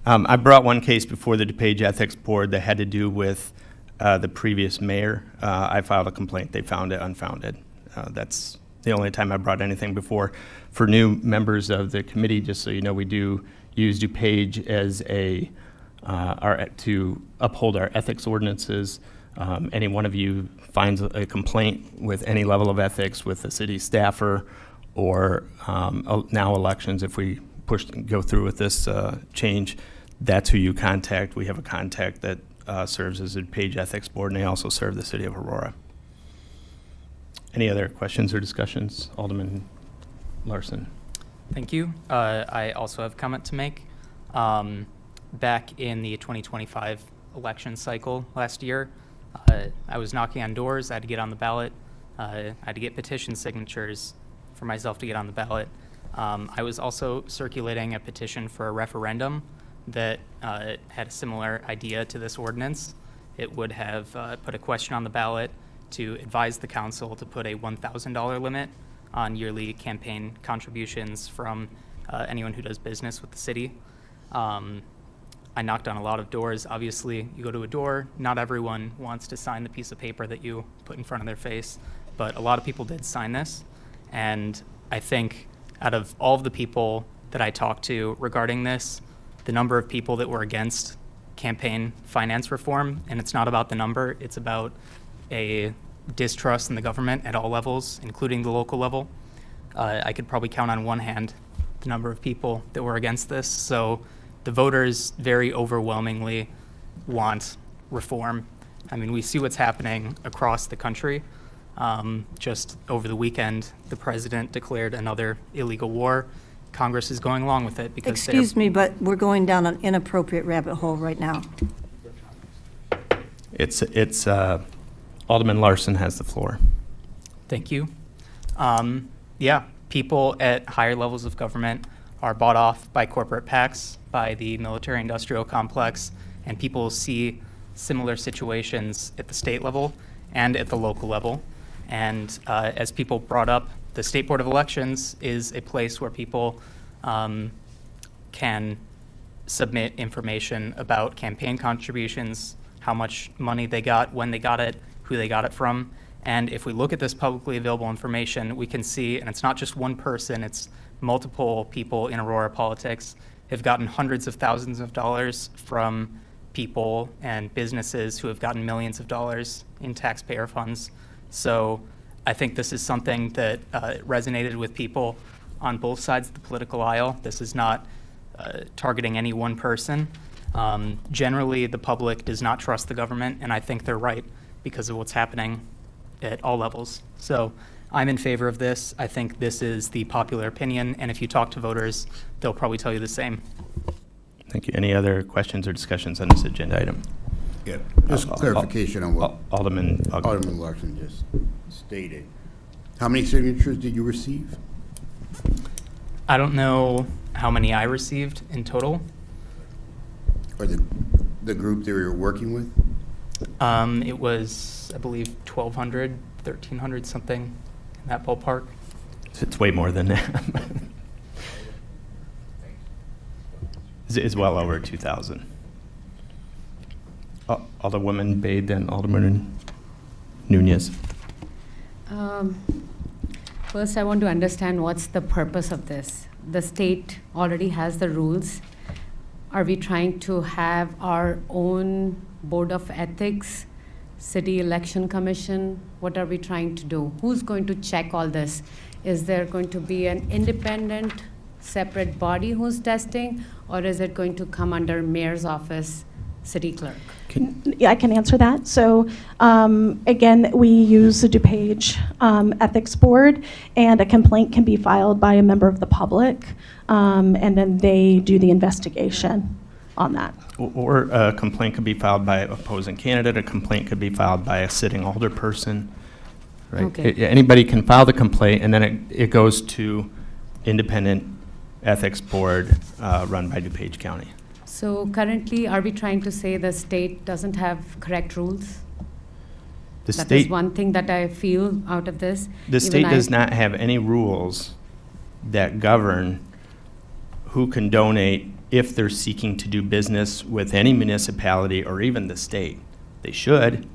I brought one case before the DuPage Ethics Board that had to do with the previous mayor. I filed a complaint. They found it unfounded. That's the only time I brought anything before. For new members of the committee, just so you know, we do use DuPage as to uphold our ethics ordinances. Any one of you finds a complaint with any level of ethics with a city staffer or now elections, if we go through with this change, that's who you contact. We have a contact that serves as a DuPage Ethics Board, and they also serve the city of Aurora. Any other questions or discussions? Alderman Larson. Thank you. I also have a comment to make. Back in the 2025 election cycle last year, I was knocking on doors. I had to get on the ballot. I had to get petition signatures for myself to get on the ballot. I was also circulating a petition for a referendum that had a similar idea to this ordinance. It would have put a question on the ballot to advise the council to put a $1,000 limit on yearly campaign contributions from anyone who does business with the city. I knocked on a lot of doors. Obviously, you go to a door, not everyone wants to sign the piece of paper that you put in front of their face, but a lot of people did sign this. And I think out of all of the people that I talked to regarding this, the number of people that were against campaign finance reform, and it's not about the number, it's about a distrust in the government at all levels, including the local level. I could probably count on one hand the number of people that were against this. So the voters very overwhelmingly want reform. I mean, we see what's happening across the country. Just over the weekend, the president declared another illegal war. Congress is going along with it because Excuse me, but we're going down an inappropriate rabbit hole right now. It's Alderman Larson has the floor. Thank you. Yeah, people at higher levels of government are bought off by corporate PACs, by the military-industrial complex, and people see similar situations at the state level and at the local level. And as people brought up, the State Board of Elections is a place where people can submit information about campaign contributions, how much money they got, when they got it, who they got it from. And if we look at this publicly available information, we can see, and it's not just one person, it's multiple people in Aurora politics have gotten hundreds of thousands of dollars from people and businesses who have gotten millions of dollars in taxpayer funds. So I think this is something that resonated with people on both sides of the political aisle. This is not targeting any one person. Generally, the public does not trust the government, and I think they're right because of what's happening at all levels. So I'm in favor of this. I think this is the popular opinion, and if you talk to voters, they'll probably tell you the same. Thank you. Any other questions or discussions on this agenda item? Yeah, just clarification on what Alderman Larson just stated. How many signatures did you receive? I don't know how many I received in total. Or the group that you were working with? It was, I believe, 1,200, 1,300 something in that ballpark. It's way more than that. It's well over 2,000. Alderwoman Bade, then Alderman Nunez. First, I want to understand what's the purpose of this. The state already has the rules. Are we trying to have our own Board of Ethics, City Election Commission? What are we trying to do? Who's going to check all this? Is there going to be an independent, separate body who's testing, or is it going to come under mayor's office, city clerk? Yeah, I can answer that. So again, we use the DuPage Ethics Board, and a complaint can be filed by a member of the public, and then they do the investigation on that. Or a complaint could be filed by an opposing candidate. A complaint could be filed by a sitting alderperson. Right? Okay. Anybody can file the complaint, and then it goes to independent ethics board run by DuPage County. So currently, are we trying to say the state doesn't have correct rules? That is one thing that I feel out of this. The state does not have any rules that govern who can donate if they're seeking to do business with any municipality or even the state. They should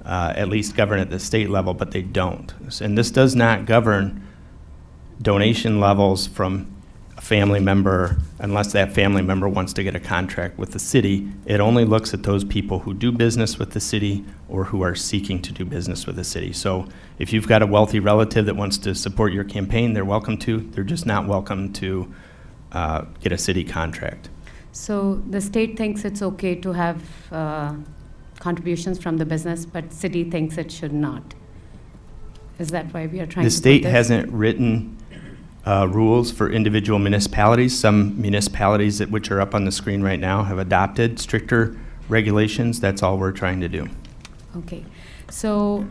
at least govern at the state level, but they don't. And this does not govern donation levels from a family member unless that family member wants to get a contract with the city. It only looks at those people who do business with the city or who are seeking to do business with the city. So if you've got a wealthy relative that wants to support your campaign, they're welcome to. They're just not welcome to get a city contract. So the state thinks it's okay to have contributions from the business, but city thinks it should not. Is that why we are trying to The state put this? hasn't written rules for individual municipalities. Some municipalities, which are up on the screen right now, have adopted stricter regulations. That's all we're trying to do. Okay. So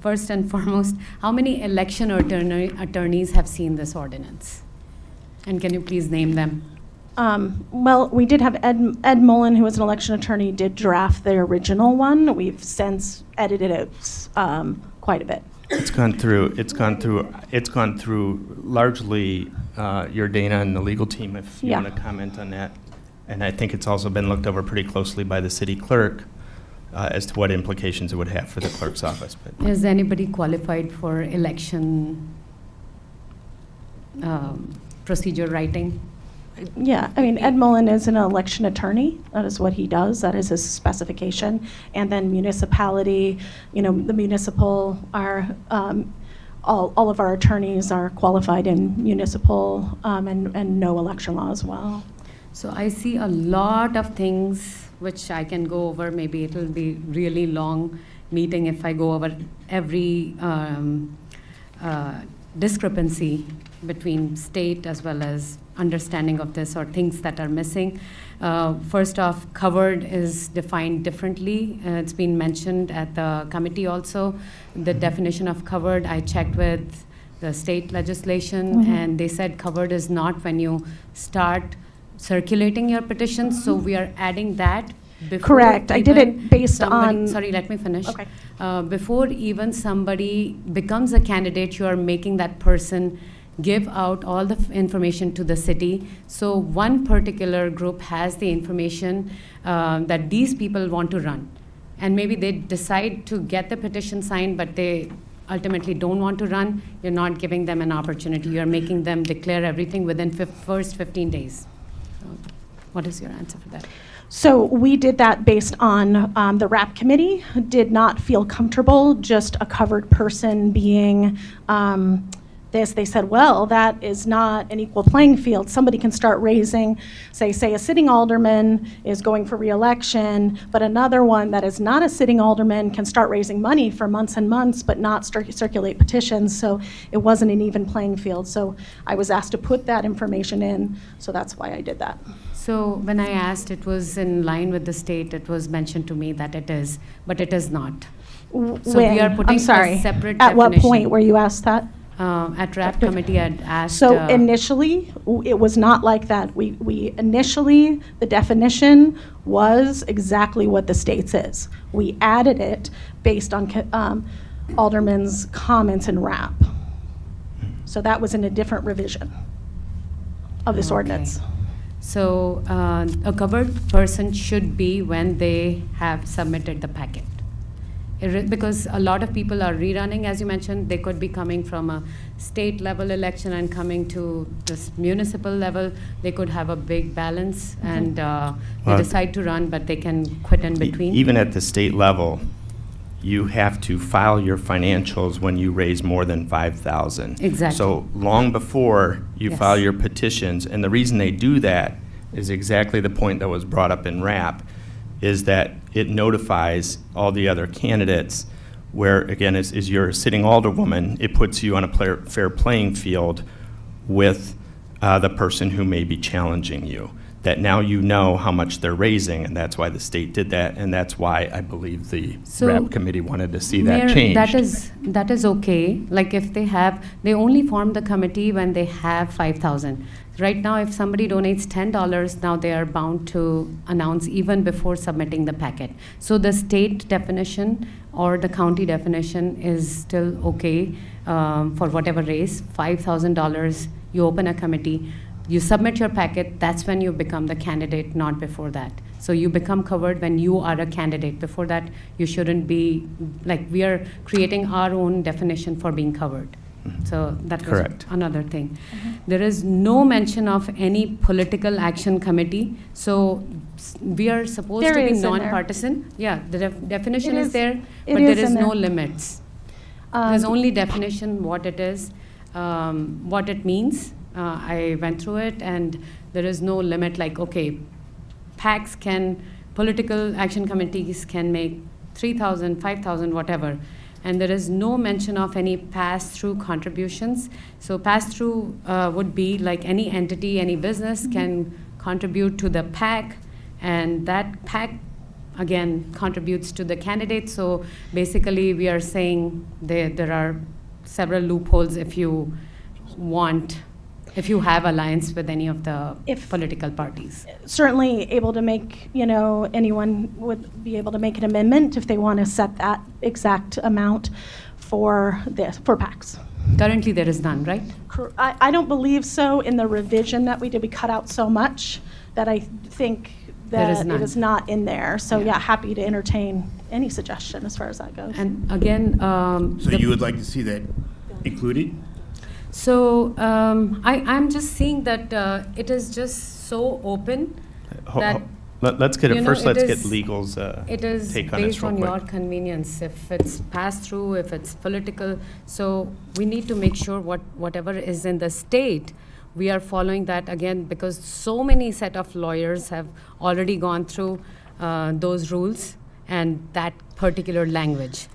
first and foremost, how many election attorneys have seen this ordinance? And can you please name them? Well, we did have Ed Mullen, who was an election attorney, did draft the original one. We've since edited it quite a bit. It's gone through largely your Dana and the legal team, if you Yeah. want to comment on that. And I think it's also been looked over pretty closely by the city clerk as to what implications it would have for the clerk's office. But Is anybody qualified for election procedure writing? Yeah, I mean, Ed Mullen is an election attorney. That is what he does. That is his specification. And then municipality, the municipal are, all of our attorneys are qualified in municipal and know election law as well. So I see a lot of things which I can go over. Maybe it'll be really long meeting if I go over every discrepancy between state as well as understanding of this or things that are missing. First off, covered is defined differently. It's been mentioned at the committee also. The definition of covered, I checked with the state legislation, and they said covered is not when you start circulating your petitions. So we are adding that. Correct. I did it based on. Sorry, let me finish. Okay. Before even somebody becomes a candidate, you are making that person give out all the information to the city. So one particular group has the information that these people want to run. And maybe they decide to get the petition signed, but they ultimately don't want to run. You're not giving them an opportunity. You're making them declare everything within first 15 days. So what is your answer for that? So we did that based on the RAP committee did not feel comfortable just a covered person being this. They said, well, that is not an equal playing field. Somebody can start raising, say a sitting alderman is going for re-election, but another one that is not a sitting alderman can start raising money for months and months, but not circulate petitions. So it wasn't an even playing field. So I was asked to put that information in. So that's why I did that. So when I asked, it was in line with the state. It was mentioned to me that it is, but it is not. So we are putting I'm sorry. a separate At what definition. point were you asked that? At RAP committee, I'd asked. So initially, it was not like that. We initially, the definition was exactly what the state's is. We added it based on Alderman's comments in RAP. So that was in a different revision of this ordinance. So a covered person should be when they have submitted the packet. Because a lot of people are rerunning, as you mentioned. They could be coming from a state level election and coming to this municipal level. They could have a big balance and they decide to run, but they can quit in between. even at the state level, you have to file your financials when you raise more than $5,000. Exactly. So long before you Yes. file your petitions, and the reason they do that is exactly the point that was brought up in RAP, is that it notifies all the other candidates where, again, is you're a sitting alderwoman, it puts you on a fair playing field with the person who may be challenging you. That now you know how much they're raising, and that's why the state did that, and that's why I believe the RAP committee wanted to see that Mayor, changed. That is okay. Like if they only form the committee when they have 5,000. Right now, if somebody donates $10, now they are bound to announce even before submitting the packet. So the state definition or the county definition is still okay for whatever raise. $5,000, you open a committee, you submit your packet, that's when you become the candidate, not before that. So you become covered when you are a candidate. Before that, you shouldn't be, like we are creating our own definition for being covered. So that was Correct. another thing. There is no mention of any political action committee. So we are supposed There to be is in there. nonpartisan. Yeah, the definition It is is- there, it but there is is in no there. limits. There's only definition, what it is, what it means. I went through it, and there is no limit like, okay, PACs political action committees can make 3,000, 5,000, whatever. And there is no mention of any pass-through contributions. So pass-through would be like any entity, any business can contribute to the PAC, and that PAC, again, contributes to the candidate. So basically, we are saying there are several loopholes if you want If you have alliance with any of the If- political parties. Certainly able to make, anyone would be able to make an amendment if they want to set that exact amount for PACs. Currently, there is none, right? I don't believe so. In the revision that we did, we cut out so much that I think There is that it none. is not in there. So Yeah. yeah, happy to entertain any suggestion as far as that goes. And again, So you would like to see that included? So I'm just seeing that it is just so open that Let's get you it, know, first it let's get is- legal's it is take on this based real on your quick. convenience. If it's passed through, if it's political, so we need to make sure whatever is in the state, we are following that again because so many set of lawyers have already gone through those rules and that particular language.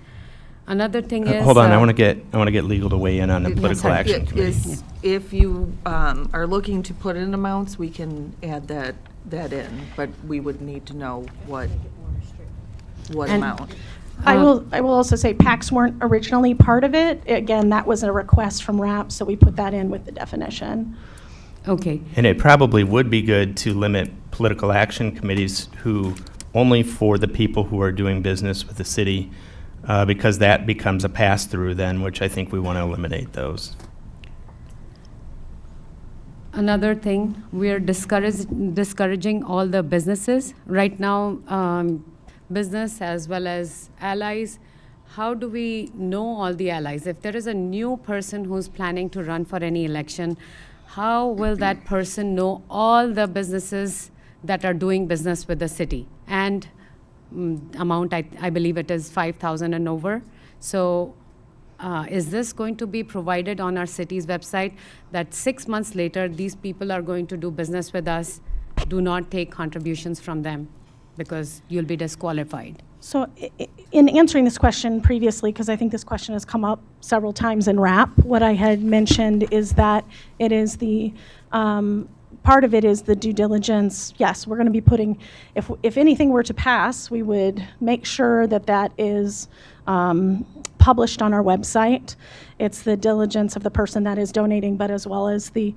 Another thing is Hold on, I want to get legal to weigh in on the political sorry. action committee. If you are looking to put in amounts, we can add that in, but we would need to know what And- amount. I will also say PACs weren't originally part of it. Again, that was a request from RAP, so we put that in with the definition. Okay. And it probably would be good to limit political action committees who, only for the people who are doing business with the city, because that becomes a pass-through then, which I think we want to eliminate those. Another thing, we are discouraging all the businesses. Right now, business as well as allies, how do we know all the allies? If there is a new person who's planning to run for any election, how will that person know all the businesses that are doing business with the city? And amount, I believe it is 5,000 and over. So is this going to be provided on our city's website that 6 months later, these people are going to do business with us? Do not take contributions from them because you'll be disqualified. So in answering this question previously, because I think this question has come up several times in RAP, what I had mentioned is that it is the, part of it is the due diligence. Yes, we're going to be putting, if anything were to pass, we would make sure that that is published on our website. It's the diligence of the person that is donating, but as well as the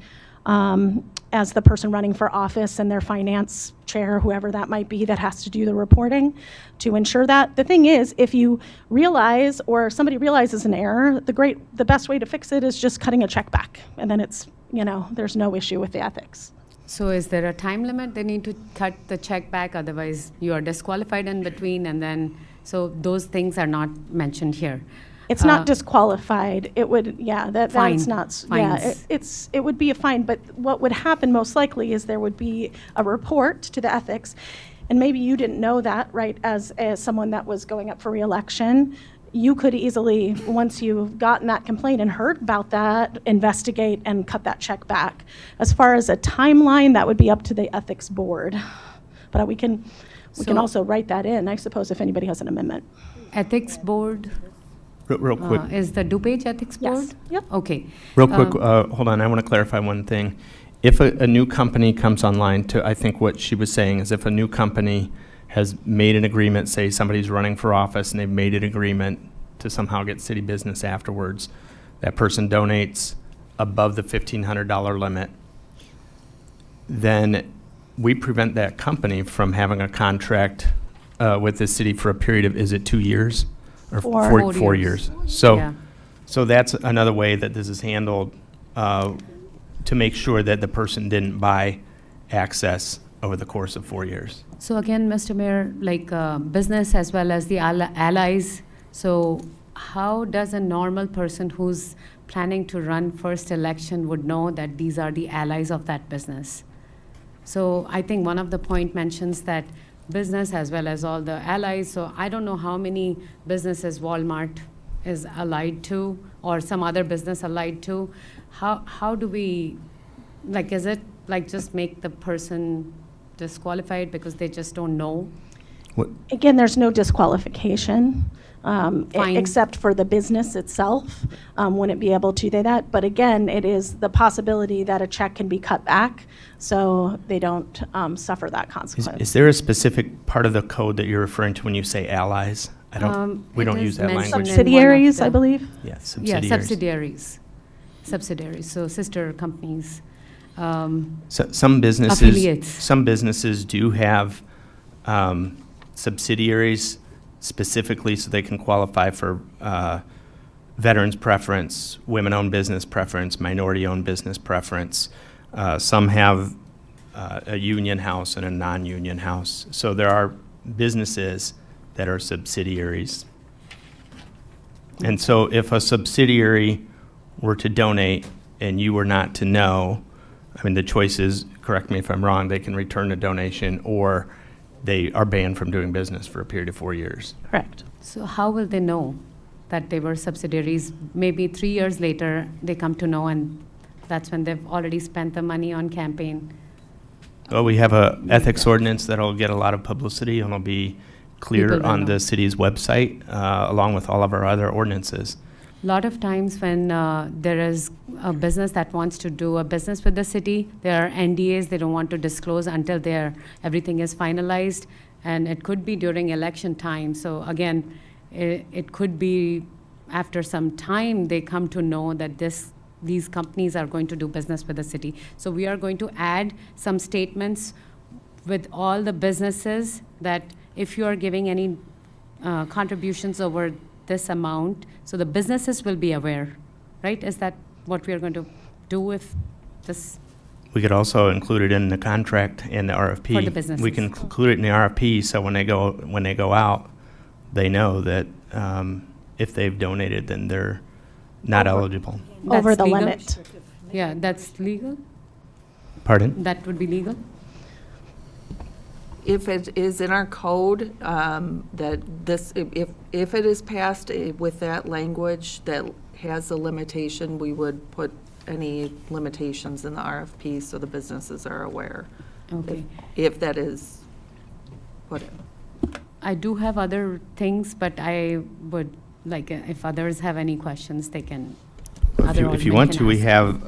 person running for office and their finance chair, whoever that might be, that has to do the reporting to ensure that. The thing is, if you realize or somebody realizes an error, the best way to fix it is just cutting a check back, and then it's, there's no issue with the ethics. So is there a time limit? They need to cut the check back, otherwise you are disqualified in between, and then, so those things are not mentioned here. It's not disqualified. It would, that's Fine. not, Fines. it would be a fine, but what would happen most likely is there would be a report to the ethics, and maybe you didn't know that, right, as someone that was going up for reelection. You could easily, once you've gotten that complaint and heard about that, investigate and cut that check back. As far as a timeline, that would be up to the ethics board. But we can also write that in, I suppose, if anybody has an amendment. Ethics board? Real quick. Is the DuPage Ethics Board? Yes. Yep. Okay. Real quick, hold on, I want to clarify one thing. If a new company comes online I think what she was saying is if a new company has made an agreement, say somebody's running for office and they've made an agreement to somehow get city business afterwards, that person donates above the $1,500 limit, then we prevent that company from having a contract with the city for a period of, is it 2 years? Or 4 years. Yeah. So that's another way that this is handled to make sure that the person didn't buy access over the course of 4 years. So again, Mr. Mayor, like business as well as the allies, so how does a normal person who's planning to run first election would know that these are the allies of that business? So I think one of the point mentions that business as well as all the allies, so I don't know how many businesses Walmart is allied to or some other business allied to. How do we, like, is it like just make the person disqualified because they just don't know? Again, there's no disqualification, Fine. except for the business itself, wouldn't be able to do that. But again, it is the possibility that a check can be cut back, so they don't suffer that consequence. Is there a specific part of the code that you're referring to when you say allies? We It don't is use that mentioned language. in Subsidiaries, one I of the- believe. Yeah, Yeah, subsidiaries. subsidiaries, so sister companies. Some businesses, affiliates. some businesses do have subsidiaries specifically so they can qualify for veterans preference, women-owned business preference, minority-owned business preference. Some have a union house and a non-union house. So there are businesses that are subsidiaries. And so if a subsidiary were to donate and you were not to know, I mean, the choice is, correct me if I'm wrong, they can return the donation or they are banned from doing business for a period of 4 years. Correct. So how will they know that they were subsidiaries? Maybe 3 years later, they come to know, and that's when they've already spent the money on campaign. Well, we have a ethics ordinance that'll get a lot of publicity and it'll be clear People will on know. the city's website, along with all of our other ordinances. A lot of times when there is a business that wants to do a business with the city, there are NDAs they don't want to disclose until everything is finalized, and it could be during election time. So again, it could be after some time they come to know that these companies are going to do business with the city. So we are going to add some statements with all the businesses that if you are giving any contributions over this amount, so the businesses will be aware, right? Is that what we are going to do with this? We could also include it in the contract and the RFP. For the businesses. We can include it in the RFP, so when they go out, they know that if they've donated, then they're not eligible. Over That's the legal? limit. Yeah, that's legal? Pardon? That would be legal? If it is in our code, that this, if it is passed with that language that has a limitation, we would put any limitations in the RFP so the businesses are aware. Okay. If that is put in. I do have other things, but I would, like, if others have any questions, they can. If you want to, we have,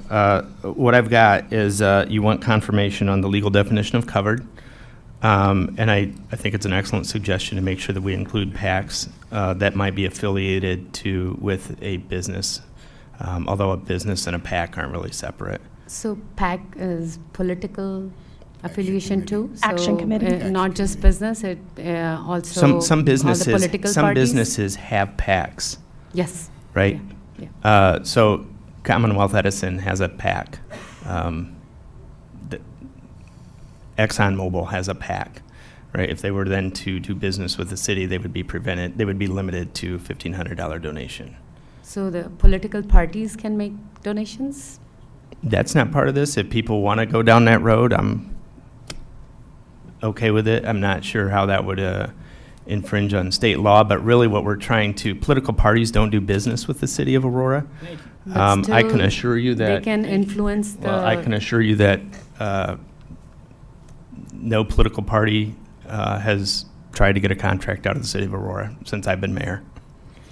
what I've got is you want confirmation on the legal definition of covered. And I think it's an excellent suggestion to make sure that we include PACs that might be affiliated with a business, although a business and a PAC aren't really separate. So PAC is political affiliation too? Action So, committee. not just business, it also Some all the political businesses parties? have PACs, Yes. right? Yeah. So Commonwealth Edison has a PAC. ExxonMobil has a PAC, right? If they were then to do business with the city, they would be limited to $1,500 donation. So the political parties can make donations? That's not part of this. If people want to go down that road, I'm okay with it. I'm not sure how that would infringe on state law, but really what we're political parties don't do business with the city of Aurora. But I can still, assure you that. They can influence the. Well, I can assure you that no political party has tried to get a contract out of the city of Aurora since I've been mayor.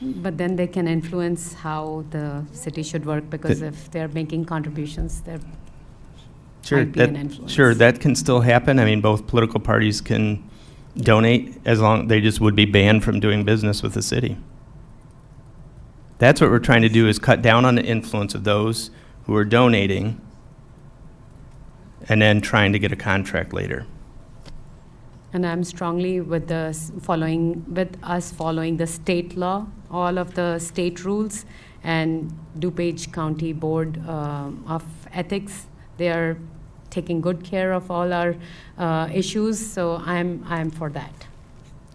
But then they can influence how the city should work, because if they're making contributions, there might be an influence. Sure, that can still happen. I mean, both political parties can donate as long, they just would be banned from doing business with the city. That's what we're trying to do, is cut down on the influence of those who are donating and then trying to get a contract later. And I'm strongly with us following the state law, all of the state rules, and DuPage County Board of Ethics. They are taking good care of all our issues, so I'm for that.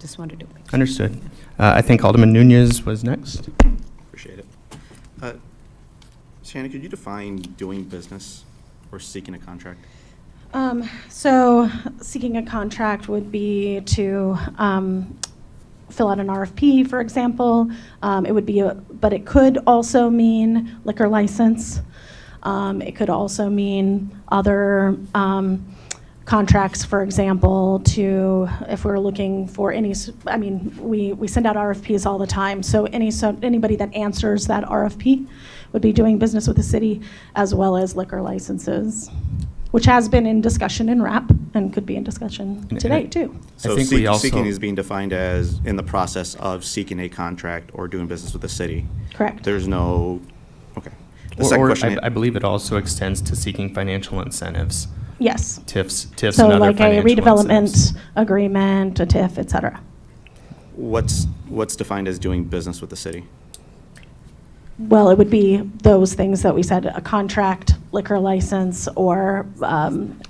Just wanted to make sure. Understood. I think Alderman Nunez was next. Appreciate it. Shannon, could you define doing business or seeking a contract? So seeking a contract would be to fill out an RFP, for example. It would be, but it could also mean liquor license. It could also mean other contracts, for example, if we're looking for any, we send out RFPs all the time. So anybody that answers that RFP would be doing business with the city, as well as liquor licenses, which has been in discussion in RAP and could be in discussion today, too. So I think we also seeking is being defined as in the process of seeking a contract or doing business with the city. Correct. There's no, okay. The second Or question. I believe it also extends to seeking financial incentives. Yes. TIFs So and other like a financial redevelopment incentives. agreement, a TIF, et cetera. What's defined as doing business with the city? Well, it would be those things that we said, a contract, liquor license, or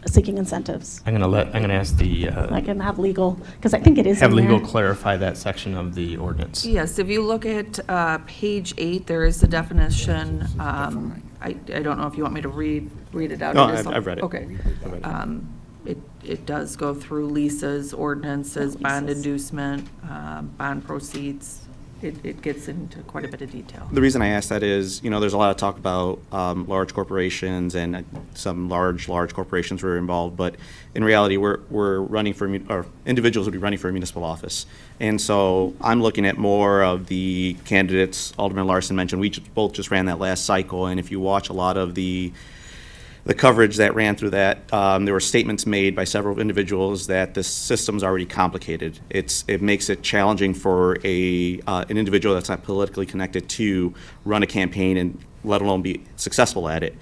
seeking incentives. I'm gonna ask the, I can have legal, because I think it is have in legal there. clarify that section of the ordinance. Yes, if you look at page 8, there is the definition. I don't know if you want me to read it out. No, It is I've read it. Okay. I've read it. It does go through leases, ordinances, bond Leases. inducement, bond proceeds. It gets into quite a bit of detail. The reason I ask that is, there's a lot of talk about large corporations, and some large corporations were involved, but in reality, we're running for, or individuals would be running for a municipal office. And so I'm looking at more of the candidates Alderman Larson mentioned. We both just ran that last cycle, and if you watch a lot of the coverage that ran through that, there were statements made by several individuals that the system's already complicated. It makes it challenging for an individual that's not politically connected to run a campaign, and let alone be successful at it.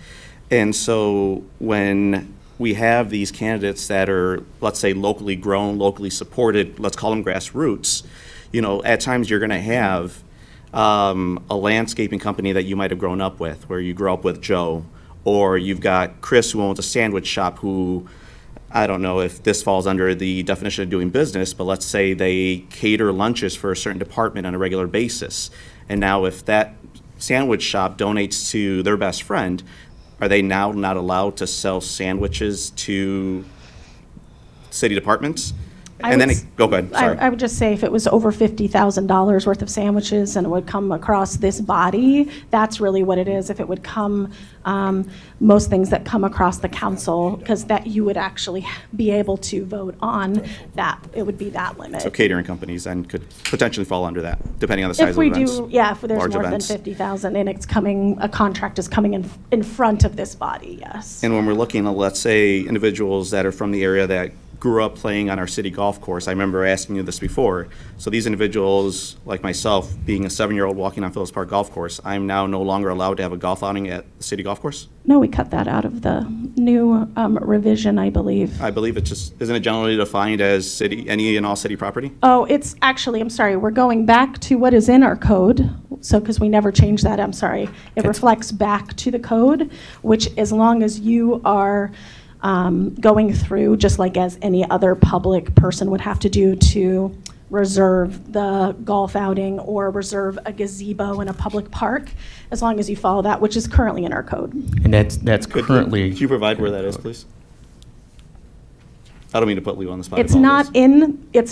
And so when we have these candidates that are, let's say, locally grown, locally supported, let's call them grassroots, at times you're going to have a landscaping company that you might have grown up with, where you grew up with Joe. Or you've got Chris, who owns a sandwich shop, who, I don't know if this falls under the definition of doing business, but let's say they cater lunches for a certain department on a regular basis. And now if that sandwich shop donates to their best friend, are they now not allowed to sell sandwiches to city departments? And then, go ahead, sorry. I would just say if it was over $50,000 worth of sandwiches and it would come across this body, that's really what it is. If it would come, most things that come across the council, because that you would actually be able to vote on, that it would be that limit. So catering companies then could potentially fall under that, depending on the size If of we events. do, yeah, if there's large more than events. 50,000 and it's coming, a contract is coming in front of this body, yes. And when we're looking at, let's say, individuals that are from the area that grew up playing on our city golf course, I remember asking you this before. So these individuals, like myself, being a 7-year-old walking on Phillips Park Golf Course, I'm now no longer allowed to have a golf outing at the city golf course? No, we cut that out of the new revision, I believe. I believe it's just, isn't it generally defined as city, any and all city property? Oh, it's actually, I'm sorry, we're going back to what is in our code. So, because we never changed that, I'm sorry. It reflects back to the code, which as long as you are going through, just like as any other public person would have to do to reserve the golf outing or reserve a gazebo in a public park, as long as you follow that, which is currently in our code. And that's currently. Could you provide where that is, please? I don't mean to put Leo on the spot. I It's apologize.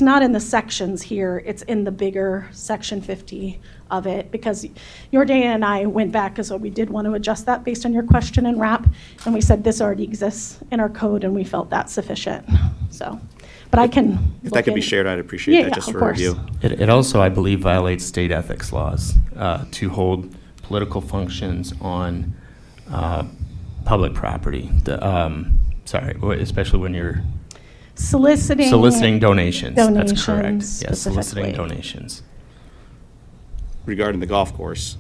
not in the sections here, it's in the bigger section 50 of it, because your Dana and I went back, because we did want to adjust that based on your question and wrap, and we said this already exists in our code, and we felt that's sufficient, so. But I can. If that could be shared, I'd appreciate that, just of for course. review. It also, I believe, violates state ethics laws to hold political functions on public property. Especially when you're Soliciting donations. That's correct. donations Yes, soliciting specifically. donations. Regarding the golf course,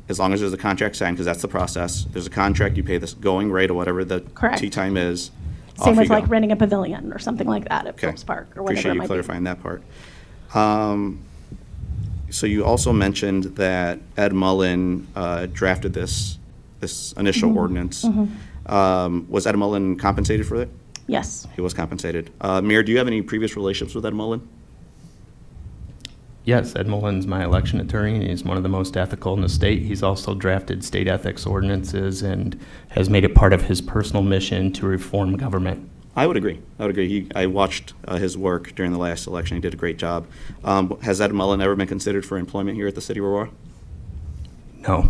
as long as there's a contract signed, because that's the process, there's a contract, you pay this going rate or whatever the Correct. tee time is. Same off with you go. like renting a pavilion or something like that at Okay. Phillips Park or whatever Appreciate it you might be. clarifying that part. So you also mentioned that Ed Mullen drafted this initial Mhm. ordinance. Mhm. Was Ed Mullen compensated for it? Yes. He was compensated. Mayor, do you have any previous relationships with Ed Mullen? Yes, Ed Mullen's my election attorney, and he's one of the most ethical in the state. He's also drafted state ethics ordinances and has made it part of his personal mission to reform government. I would agree. I watched his work during the last election. He did a great job. Has Ed Mullen ever been considered for employment here at the city of Aurora? No.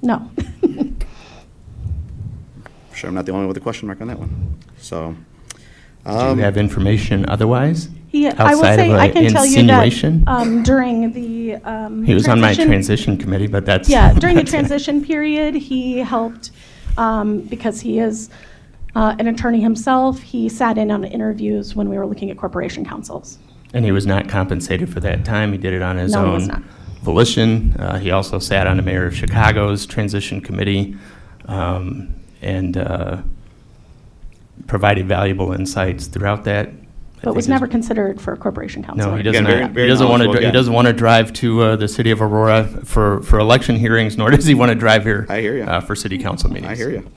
No. Sure, I'm not the only one with a question mark on that one. So, Do you have information otherwise? Yeah, I will Outside say, of I an can tell you insinuation? that during the He was on my transition- transition committee, but that's. Yeah, during the that's it. transition period, he helped, because he is an attorney himself. He sat in on interviews when we were looking at corporation councils. And he was not compensated for that time. He did it on his No, he was own not. volition. He also sat on the mayor of Chicago's transition committee and provided valuable insights throughout that. But was never considered for a corporation council. No, he Again, doesn't. very- very He doesn't want to. knowledgeable He guy. doesn't want to drive to the city of Aurora for election hearings, nor does he want to drive here. I hear ya. For city council meetings. I hear you.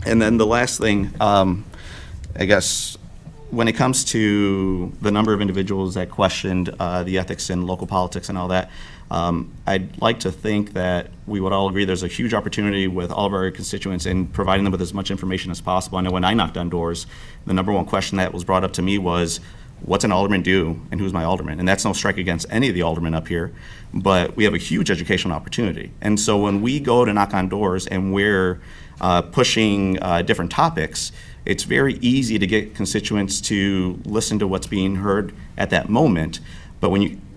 And then the last thing, I guess, when it comes to the number of individuals that questioned the ethics in local politics and all that, I'd like to think that we would all agree there's a huge opportunity with all of our constituents in providing them with as much information as possible. I know when I knocked on doors, the number one question that was brought up to me was, what's an alderman do and who's my alderman? And that's no strike against any of the aldermen up here, but we have a huge educational opportunity. And so when we go to knock on doors and we're pushing different topics, it's very easy to get constituents to listen to what's being heard at that moment. But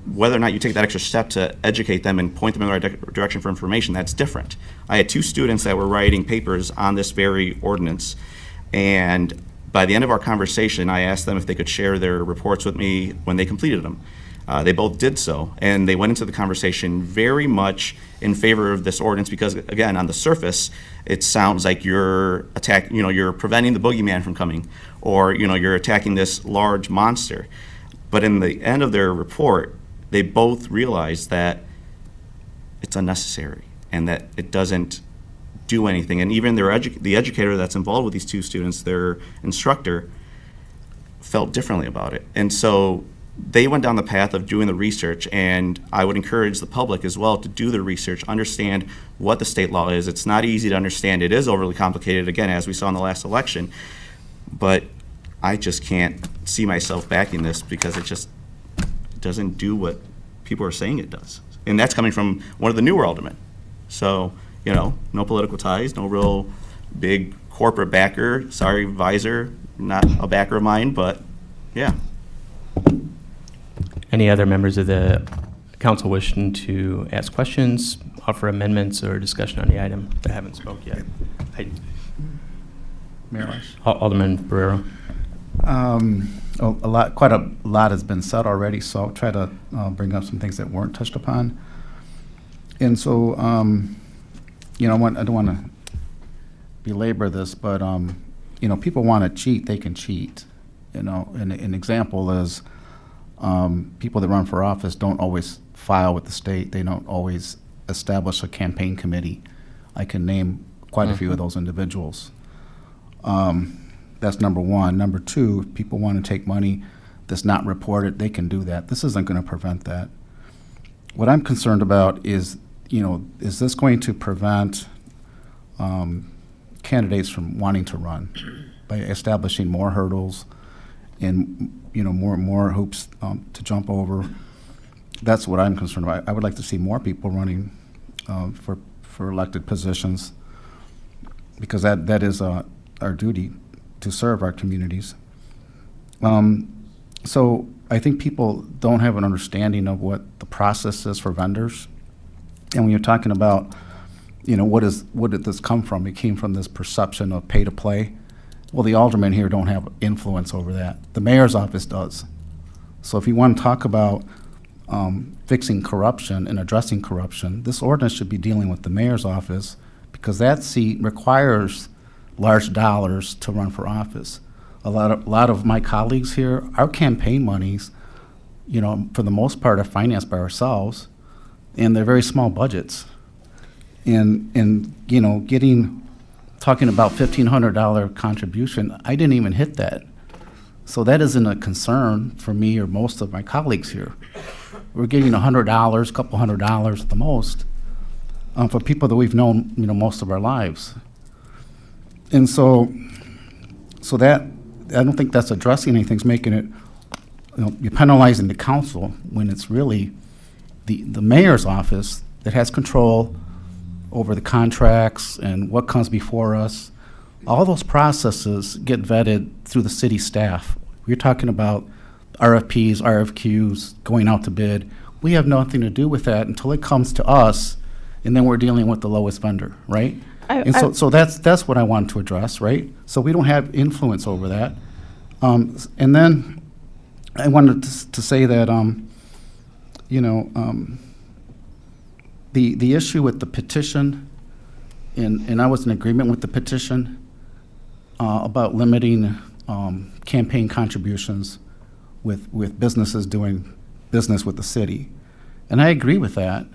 whether or not you take that extra step to educate them and point them in the right direction for information, that's different. I had 2 students that were writing papers on this very ordinance, and by the end of our conversation, I asked them if they could share their reports with me when they completed them. They both did so, and they went into the conversation very much in favor of this ordinance because, again, on the surface, it sounds like you're you're preventing the boogeyman from coming, or you're attacking this large monster. But in the end of their report, they both realized that it's unnecessary and that it doesn't do anything. And even the educator that's involved with these 2 students, their instructor, felt differently about it. And so they went down the path of doing the research, and I would encourage the public as well to do the research, understand what the state law is. It's not easy to understand. It is overly complicated, again, as we saw in the last election. But I just can't see myself backing this because it just doesn't do what people are saying it does. And that's coming from one of the newer aldermen. So, no political ties, no real big corporate backer. Sorry, Visor, not a backer of mine, but yeah. Any other members of the council wishing to ask questions, offer amendments, or discussion on the item that haven't spoke yet? Mayor Rush. Alderman Barrero. Quite a lot has been said already, so I'll try to bring up some things that weren't touched upon. And so, I don't want to belabor this, but people want to cheat, they can cheat. And an example is people that run for office don't always file with the state. They don't always establish a campaign committee. I can name quite a few of those individuals. That's number one. Number two, if people want to take money that's not reported, they can do that. This isn't going to prevent that. What I'm concerned about is, is this going to prevent candidates from wanting to run by establishing more hurdles and, more hoops to jump over? That's what I'm concerned about. I would like to see more people running for elected positions because that is our duty to serve our communities. So I think people don't have an understanding of what the process is for vendors. And when you're talking about, what did this come from? It came from this perception of pay to play. Well, the aldermen here don't have influence over that. The mayor's office does. So if you want to talk about fixing corruption and addressing corruption, this ordinance should be dealing with the mayor's office because that seat requires large dollars to run for office. A lot of my colleagues here, our campaign monies, for the most part are financed by ourselves, and they're very small budgets. And talking about $1,500 contribution, I didn't even hit that. So that isn't a concern for me or most of my colleagues here. We're getting $100, a couple $100 at the most, for people that we've known, most of our lives. And so that, I don't think that's addressing anything. It's making it, you're penalizing the council when it's really the mayor's office that has control over the contracts and what comes before us. All those processes get vetted through the city staff. We're talking about RFPs, RFQs, going out to bid. We have nothing to do with that until it comes to us, and then we're dealing with the lowest vendor, right? And so that's what I wanted to address, right? So we don't have influence over that. And then I wanted to say that, the issue with the petition, and I was in agreement with the petition about limiting campaign contributions with businesses doing business with the city. And I agree with that,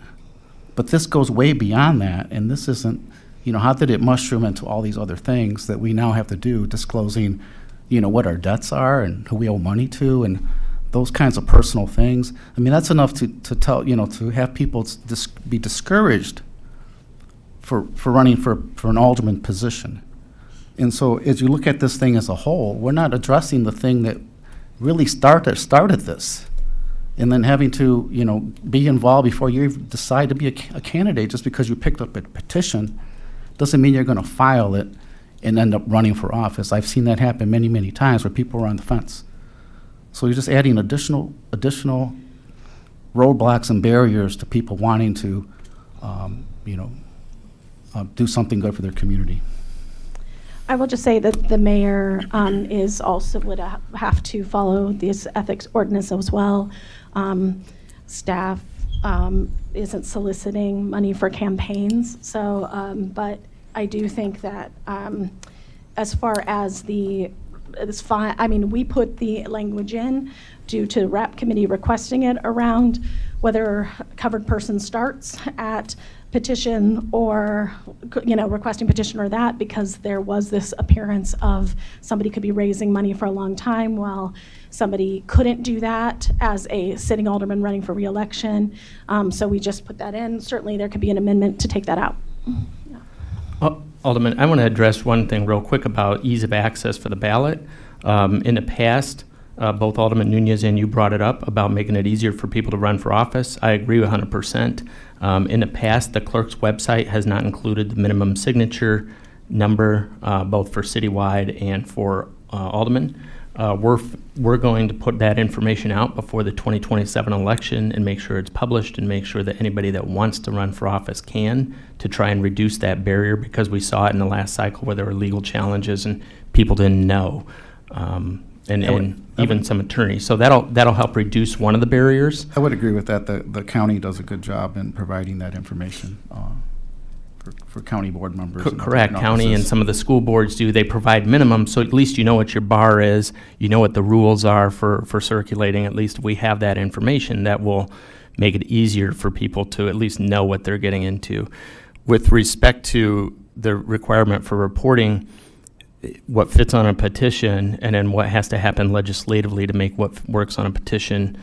but this goes way beyond that, and this isn't, how did it mushroom into all these other things that we now have to do, disclosing, what our debts are and who we owe money to and those kinds of personal things. I mean, that's enough to tell, to have people be discouraged for running for an alderman position. And so as you look at this thing as a whole, we're not addressing the thing that really started this. And then having to, be involved before you even decide to be a candidate just because you picked up a petition doesn't mean you're going to file it and end up running for office. I've seen that happen many, many times where people are on the fence. So you're just adding additional roadblocks and barriers to people wanting to, do something good for their community. I will just say that the mayor is also would have to follow this ethics ordinance as well. Staff isn't soliciting money for campaigns, so but I do think that as far as it's fine. I mean, we put the language in due to RAP committee requesting it around whether covered person starts at petition or, requesting petition or that, because there was this appearance of somebody could be raising money for a long time while somebody couldn't do that as a sitting alderman running for re-election. So we just put that in. Certainly there could be an amendment to take that out. Alderman, I want to address one thing real quick about ease of access for the ballot. In the past, both Alderman Nunez and you brought it up about making it easier for people to run for office. I agree 100%. In the past, the clerk's website has not included the minimum signature number, both for citywide and for aldermen. We're going to put that information out before the 2027 election and make sure it's published and make sure that anybody that wants to run for office can, to try and reduce that barrier, because we saw it in the last cycle where there were legal challenges and people didn't know, and even some attorneys. So that'll help reduce one of the barriers. I would agree with that. The county does a good job in providing that information for county board members. Correct. County and some of the school boards do. They provide minimum, so at least you know what your bar is. You know what the rules are for circulating. At least we have that information that will make it easier for people to at least know what they're getting into. With respect to the requirement for reporting what fits on a petition and then what has to happen legislatively to make what works on a petition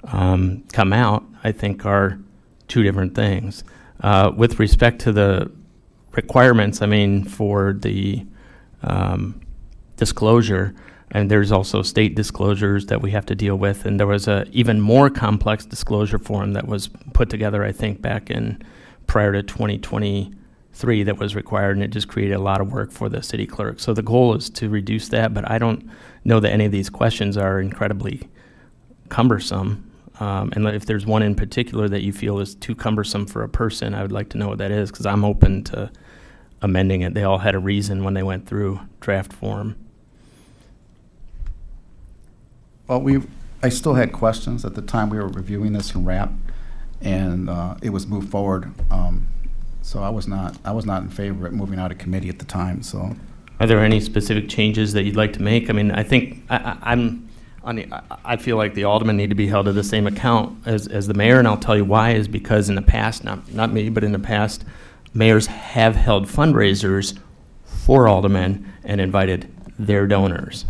come out, I think are two different things. With respect to the requirements, I mean, for the disclosure, and there's also state disclosures that we have to deal with, and there was a even more complex disclosure form that was put together, I think, back in prior to 2023 that was required, and it just created a lot of work for the city clerk. So the goal is to reduce that, but I don't know that any of these questions are incredibly cumbersome. And if there's one in particular that you feel is too cumbersome for a person, I would like to know what that is, because I'm open to amending it. They all had a reason when they went through draft form. Well, I still had questions at the time we were reviewing this in RAP, and it was moved forward. So I was not in favor of it moving out of committee at the time. So, are there any specific changes that you'd like to make? I mean, I think I feel like the aldermen need to be held to the same account as the mayor, and I'll tell you why. Is because in the past, not me, but in the past, mayors have held fundraisers for aldermen and invited their donors,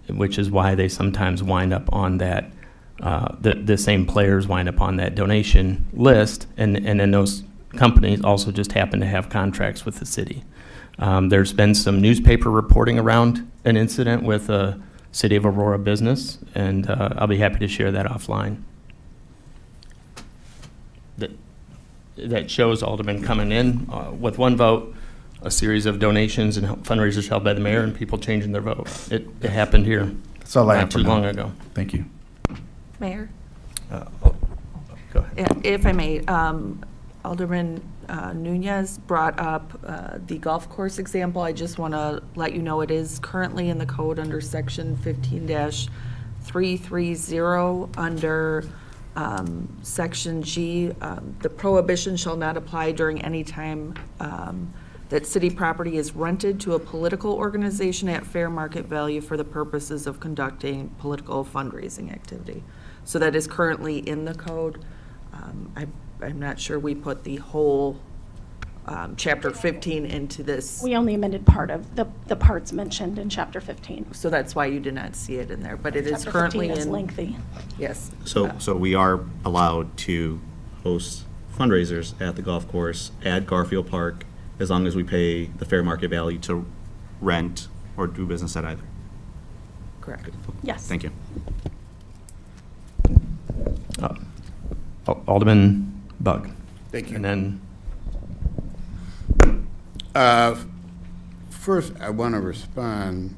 which is why they sometimes wind up on that. The same players wind up on that donation list, and then those companies also just happen to have contracts with the city. There's been some newspaper reporting around an incident with a City of Aurora business, and I'll be happy to share that offline. That shows aldermen coming in with one vote, a series of donations and fundraisers held by the mayor, and people changing their vote. It happened here not too long ago. Thank you. Mayor? Go ahead. If I may, Alderman Nunez brought up the golf course example. I just want to let you know it is currently in the code under section 15-330 under section G. The prohibition shall not apply during any time that city property is rented to a political organization at fair market value for the purposes of conducting political fundraising activity. So that is currently in the code. I'm not sure we put the whole chapter 15 into this. We only amended part of the parts mentioned in chapter 15. So that's why you did not see it in there, but it is Chapter currently 15 is in. lengthy. Yes. So we are allowed to host fundraisers at the golf course at Garfield Park as long as we pay the fair market value to rent or do business at either. Correct. Yes. Thank you. Alderman Bug. Thank you. And then, First, I want to respond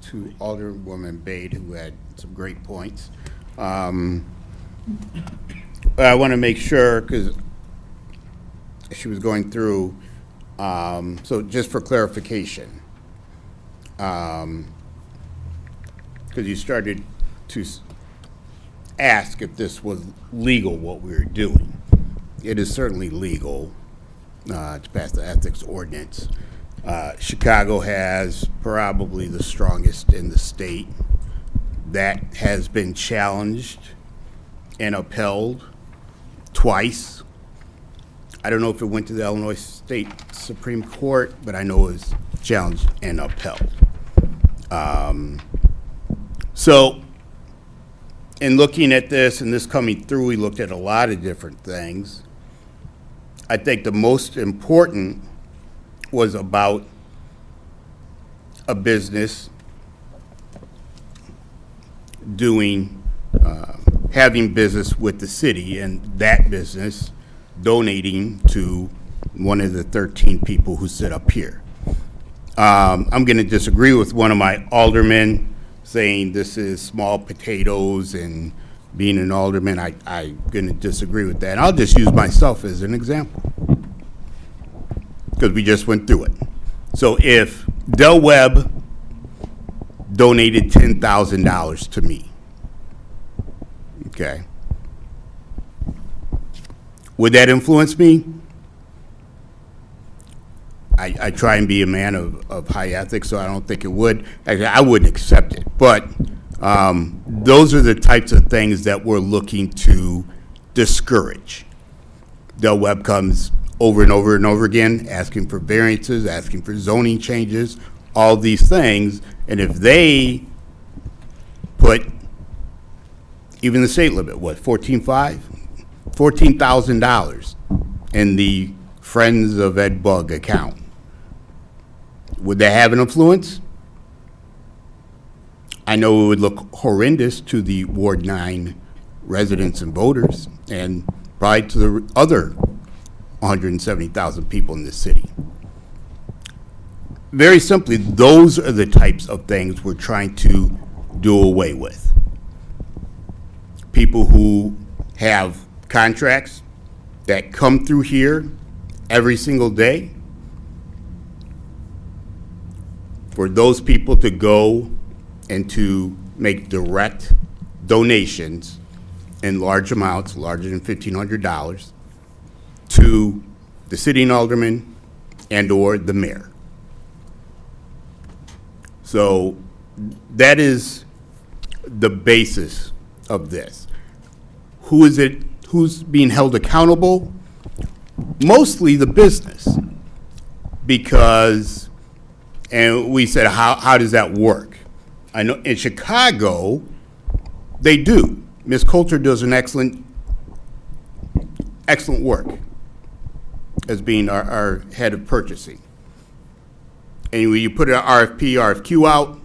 to Alderwoman Bade, who had some great points. I want to make sure, because she was going through, so just for clarification, because you started to ask if this was legal, what we were doing. It is certainly legal to pass the ethics ordinance. Chicago has probably the strongest in the state. That has been challenged and upheld twice. I don't know if it went to the Illinois State Supreme Court, but I know it was challenged and upheld. So in looking at this and this coming through, we looked at a lot of different things. I think the most important was about a business doing, having business with the city, and that business donating to one of the 13 people who sit up here. I'm going to disagree with one of my aldermen saying this is small potatoes and being an alderman. I'm going to disagree with that. I'll just use myself as an example because we just went through it. So if Del Webb donated $10,000 to me, okay, would that influence me? I try and be a man of high ethics, so I don't think it would. Actually, I wouldn't accept it. But those are the types of things that we're looking to discourage. Del Webb comes over and over and over again, asking for variances, asking for zoning changes, all these things. And if they put even the state limit, what, $14,000 in the Friends of Ed Bug account, would that have an influence? I know it would look horrendous to the Ward 9 residents and voters, and probably to the other 170,000 people in this city. Very simply, those are the types of things we're trying to do away with. People who have contracts that come through here every single day, for those people to go and to make direct donations in large amounts, larger than $1,500, to the sitting alderman and or the mayor. So that is the basis of this. Who is it? Who's being held accountable? Mostly the business, because, and we said, how does that work? I know in Chicago, they do. Ms. Coulter does an excellent work as being our head of purchasing. And when you put an RFP, RFQ out,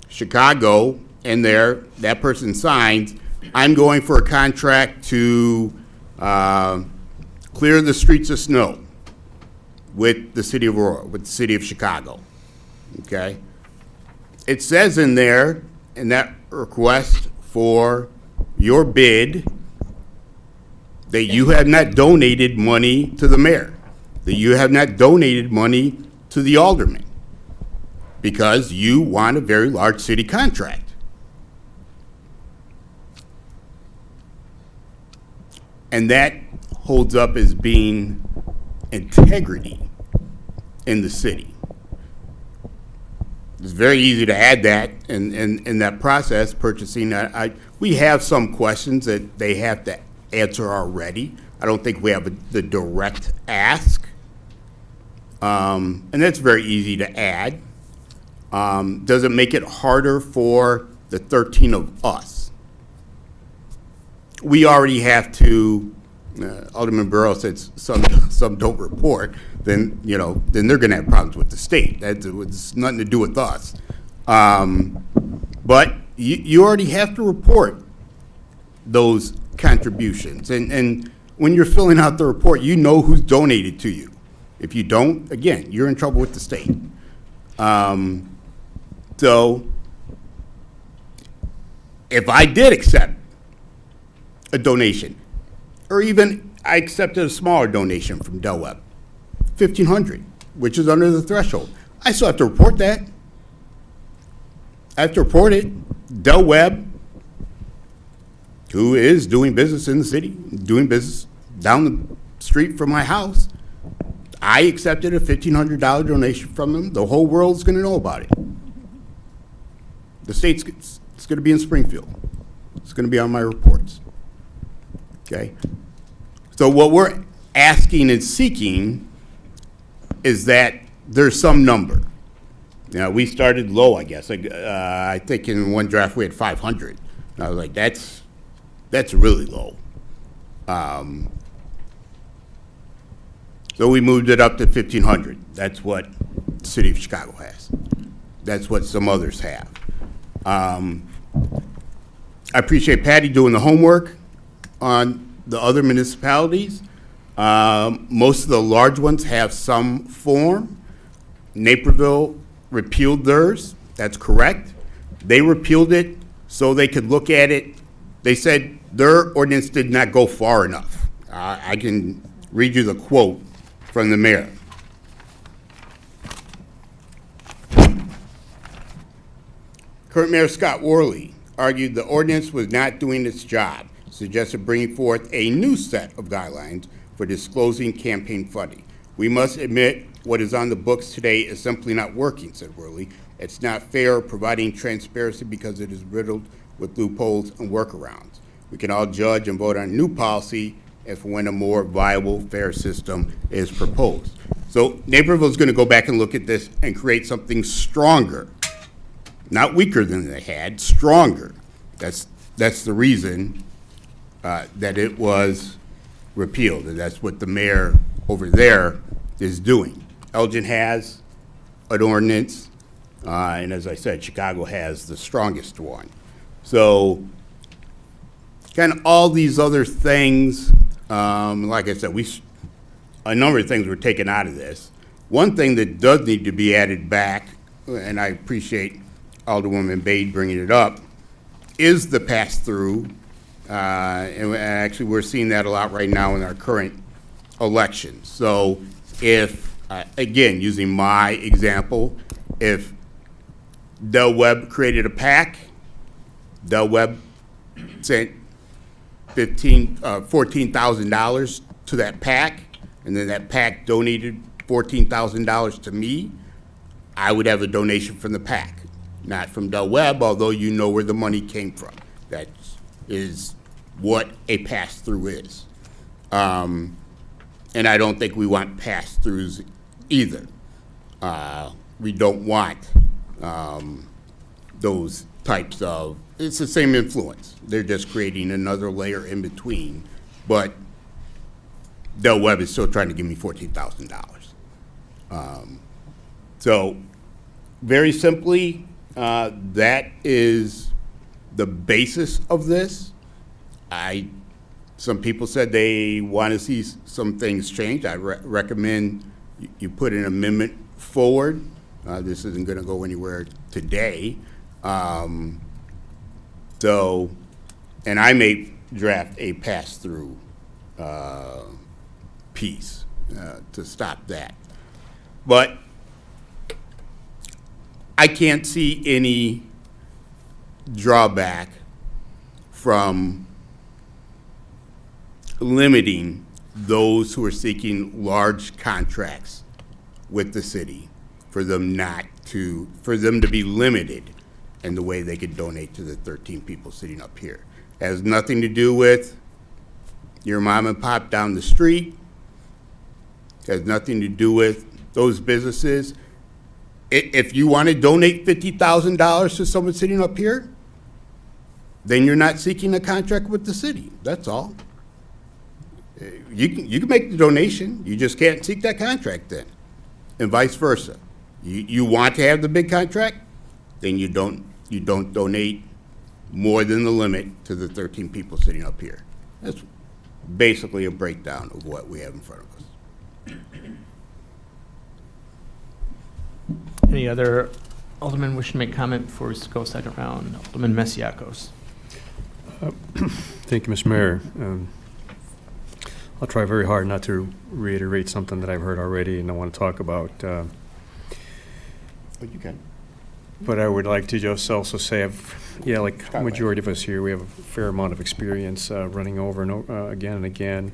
Chicago, and there, that person signs, I'm going for a contract to clear the streets of snow with the city of Aurora, with the city of Chicago, okay? It says in there, in that request for your bid, that you have not donated money to the mayor, that you have not donated money to the alderman, because you want a very large city contract. And that holds up as being integrity in the city. It's very easy to add that in that process, purchasing. We have some questions that they have to answer already. I don't think we have the direct ask. And that's very easy to add. Does it make it harder for the 13 of us? We already have to, Alderman Burrow said some don't report, then they're gonna have problems with the state. It's nothing to do with us. But you already have to report those contributions. And when you're filling out the report, you know who's donated to you. If you don't, again, you're in trouble with the state. So if I did accept a donation, or even I accepted a smaller donation from Del Webb, $1,500, which is under the threshold, I still have to report that. I have to report it. Del Webb, who is doing business in the city, doing business down the street from my house, I accepted a $1,500 donation from them. The whole world's going to know about it. The state's it's going to be in Springfield. It's going to be on my reports. Okay? So what we're asking and seeking is that there's some number. Now, we started low, I guess. I think in one draft we had 500. And I was like, that's really low. So we moved it up to 1,500. That's what the city of Chicago has. That's what some others have. I appreciate Patty doing the homework on the other municipalities. Most of the large ones have some form. Naperville repealed theirs. That's correct. They repealed it so they could look at it. They said their ordinance did not go far enough. I can read you the quote from the mayor. Current Mayor Scott Worley argued the ordinance was not doing its job, suggested bringing forth a new set of guidelines for disclosing campaign funding. We must admit what is on the books today is simply not working, said Worley. It's not fair providing transparency because it is riddled with loopholes and workarounds. We can all judge and vote on a new policy if when a more viable, fair system is proposed. So Naperville is going to go back and look at this and create something stronger, not weaker than they had, stronger. That's the reason that it was repealed, and that's what the mayor over there is doing. Elgin has an ordinance, and as I said, Chicago has the strongest one. So kind of all these other things, like I said, a number of things were taken out of this. One thing that does need to be added back, and I appreciate Alderwoman Bade bringing it up, is the pass-through. And actually, we're seeing that a lot right now in our current elections. So if, again, using my example, if Del Webb created a PAC, Del Webb sent $14,000 to that PAC, and then that PAC donated $14,000 to me, I would have a donation from the PAC, not from Del Webb, although you know where the money came from. That is what a pass-through is. And I don't think we want pass-throughs either. We don't want those types of, it's the same influence. They're just creating another layer in between. But Del Webb is still trying to give me $14,000. So very simply, that is the basis of this. Some people said they want to see some things changed. I recommend you put an amendment forward. This isn't going to go anywhere today. And I may draft a pass-through piece to stop that. But I can't see any drawback from limiting those who are seeking large contracts with the city for them to be limited in the way they could donate to the 13 people sitting up here. It has nothing to do with your mom and pop down the street. It has nothing to do with those businesses. If you want to donate $50,000 to someone sitting up here, then you're not seeking a contract with the city. That's all. You can make the donation. You just can't seek that contract then, and vice versa. You want to have the big contract, then you don't donate more than the limit to the 13 people sitting up here. That's basically a breakdown of what we have in front of us. Any other alderman wish to make comment before we go second round? Alderman Mesiacos. Thank you, Mr. Mayor. I'll try very hard not to reiterate something that I've heard already and I want to talk about. But you can. But I would like to just also say, like the majority of us here, we have a fair amount of experience running over and again and again.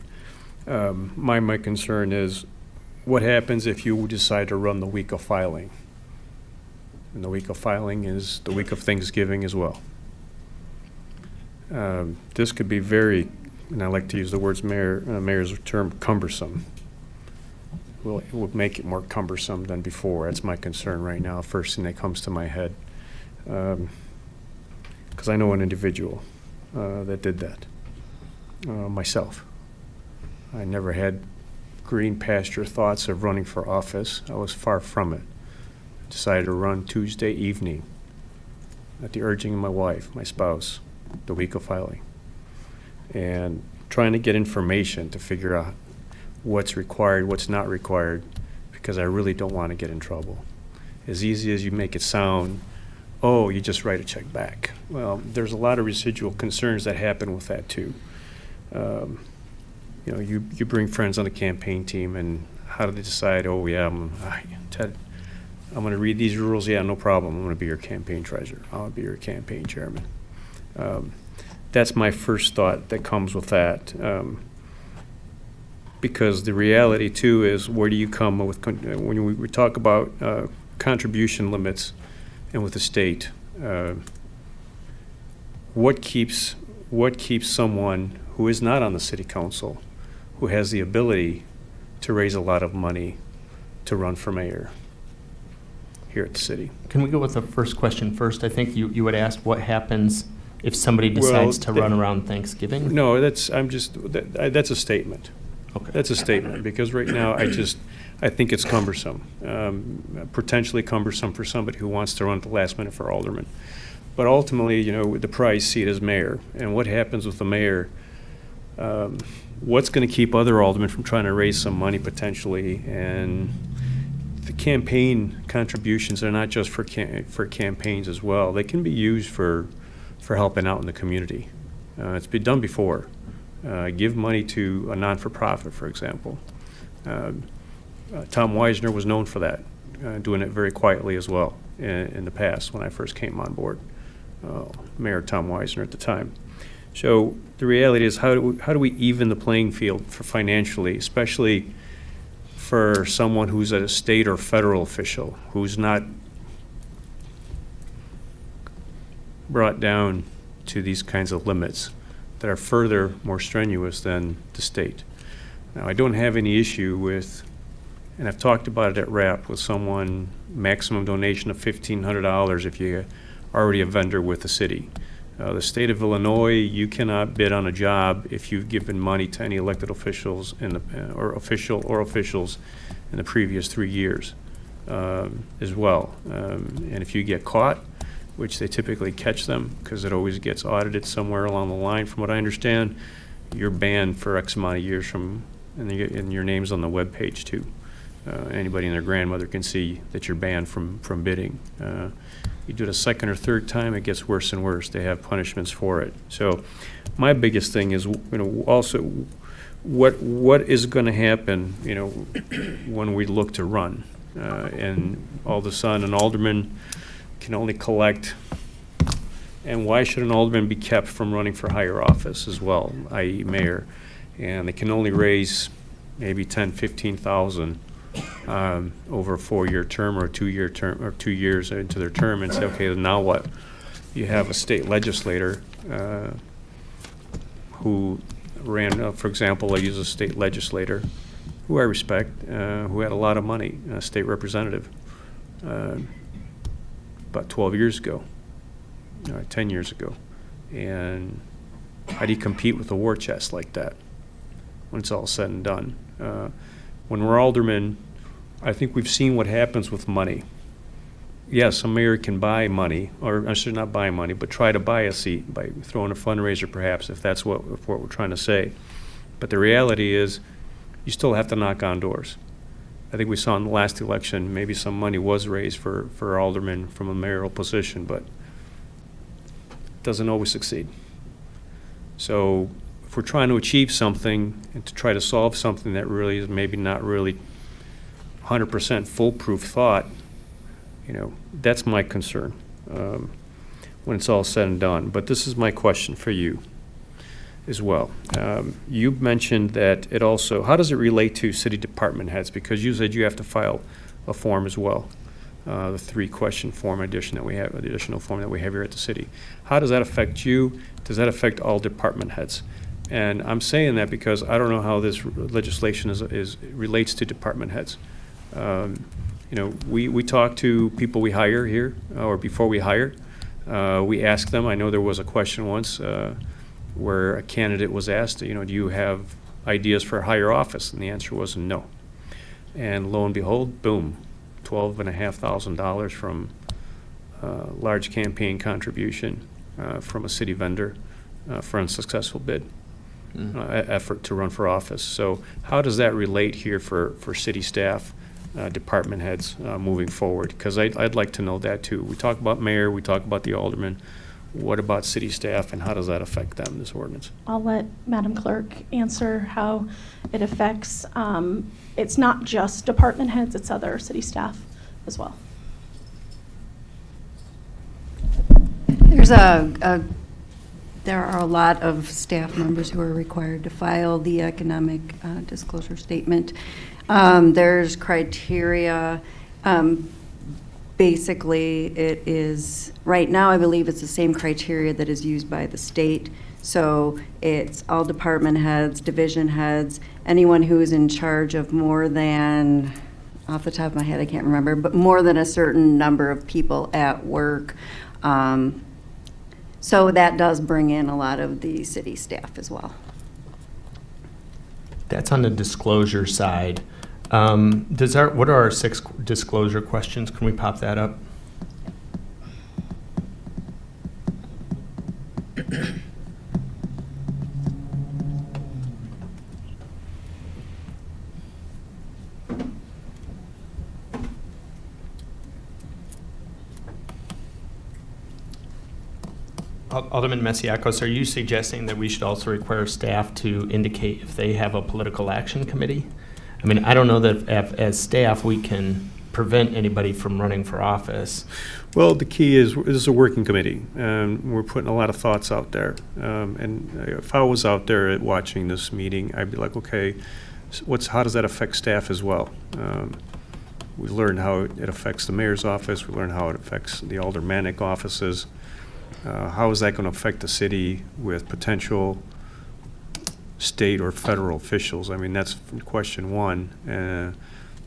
My concern is what happens if you decide to run the week of filing? And the week of filing is the week of Thanksgiving as well. This could be very, and I like to use the words mayor's term, cumbersome. It will make it more cumbersome than before. That's my concern right now. First thing that comes to my head, because I know an individual that did that. Myself, I never had green pasture thoughts of running for office. I was far from it. Decided to run Tuesday evening at the urging of my wife, my spouse, the week of filing, and trying to get information to figure out what's required, what's not required, because I really don't want to get in trouble. As easy as you make it sound, oh, you just write a check back. Well, there's a lot of residual concerns that happen with that too. You bring friends on the campaign team, and how do they decide, oh yeah, Ted, I'm going to read these rules. Yeah, no problem. I'm going to be your campaign treasurer. I'll be your campaign chairman. That's my first thought that comes with that. Because the reality too is, where do you come with, when we talk about contribution limits and with the state, what keeps someone who is not on the city council, who has the ability to raise a lot of money to run for mayor here at the city? Can we go with the first question first? I think you had asked what happens if somebody decides to run around Thanksgiving? No, that's a statement. Okay. That's a statement, because right now I think it's cumbersome, potentially cumbersome for somebody who wants to run at the last minute for alderman. But ultimately, the prize seat is mayor, and what happens with the mayor, what's going to keep other aldermen from trying to raise some money potentially? And the campaign contributions are not just for campaigns as well. They can be used for helping out in the community. It's been done before. Give money to a non-for-profit, for example. Tom Weisner was known for that, doing it very quietly as well in the past when I first came on board. Mayor Tom Weisner at the time. So the reality is, how do we even the playing field for financially, especially for someone who's a state or federal official who's not brought down to these kinds of limits that are further more strenuous than the state. Now, I don't have any issue with, and I've talked about it at RAP, with someone, maximum donation of $1,500 if you're already a vendor with the city. The state of Illinois, you cannot bid on a job if you've given money to any elected officials or officials in the previous 3 years as well. And if you get caught, which they typically catch them because it always gets audited somewhere along the line, from what I understand, you're banned for X amount of years and your name's on the web page too. Anybody and their grandmother can see that you're banned from bidding. You do it a second or third time, it gets worse and worse. They have punishments for it. So my biggest thing is, also, what is going to happen, when we look to run? And all of a sudden, an alderman can only collect, and why should an alderman be kept from running for higher office as well, i.e. mayor? And they can only raise maybe 10, 15,000 over a 4-year term or a 2-year term, or 2 years into their term, and say, okay, now what? You have a state legislator who ran, for example, I use a state legislator who I respect, who had a lot of money, a state representative, about 12 years ago, 10 years ago. And how do you compete with a war chest like that when it's all said and done? When we're aldermen, I think we've seen what happens with money. Yes, a mayor can buy money, or I should not buy money, but try to buy a seat by throwing a fundraiser perhaps, if that's what we're trying to say. But the reality is, you still have to knock on doors. I think we saw in the last election, maybe some money was raised for aldermen from a mayoral position, but it doesn't always succeed. So if we're trying to achieve something and to try to solve something that really is maybe not really 100% foolproof thought, that's my concern when it's all said and done. But this is my question for you as well. You mentioned that it also, how does it relate to city department heads? Because you said you have to file a form as well, the 3-question form additional form that we have here at the city. How does that affect you? Does that affect all department heads? And I'm saying that because I don't know how this legislation relates to department heads. We talk to people we hire here, or before we hire. We ask them. I know there was a question once where a candidate was asked, do you have ideas for a higher office? And the answer was no. And lo and behold, boom, $12,500 from large campaign contribution from a city vendor for unsuccessful bid. Effort to run for office. So how does that relate here for city staff, department heads moving forward? Because I'd like to know that too. We talk about mayor, we talk about the alderman. What about city staff, and how does that affect them, this ordinance? I'll let Madam Clerk answer how it affects. It's not just department heads, it's other city staff as well. There are a lot of staff members who are required to file the economic disclosure statement. There's criteria. Basically, it is, right now I believe it's the same criteria that is used by the state. So it's all department heads, division heads, anyone who is in charge of more than, off the top of my head I can't remember, but more than a certain number of people at work. So that does bring in a lot of the city staff as well. That's on the disclosure side. What are our 6 disclosure questions? Can we pop that up? Alderman Masiacos, are you suggesting that we should also require staff to indicate if they have a political action committee? I mean, I don't know that as staff we can prevent anybody from running for office. Well, the key is this is a working committee, and we're putting a lot of thoughts out there. And if I was out there watching this meeting, I'd be like, okay, how does that affect staff as well? We learned how it affects the mayor's office. We learned how it affects the aldermanic offices. How is that going to affect the city with potential state or federal officials? I mean, that's question one,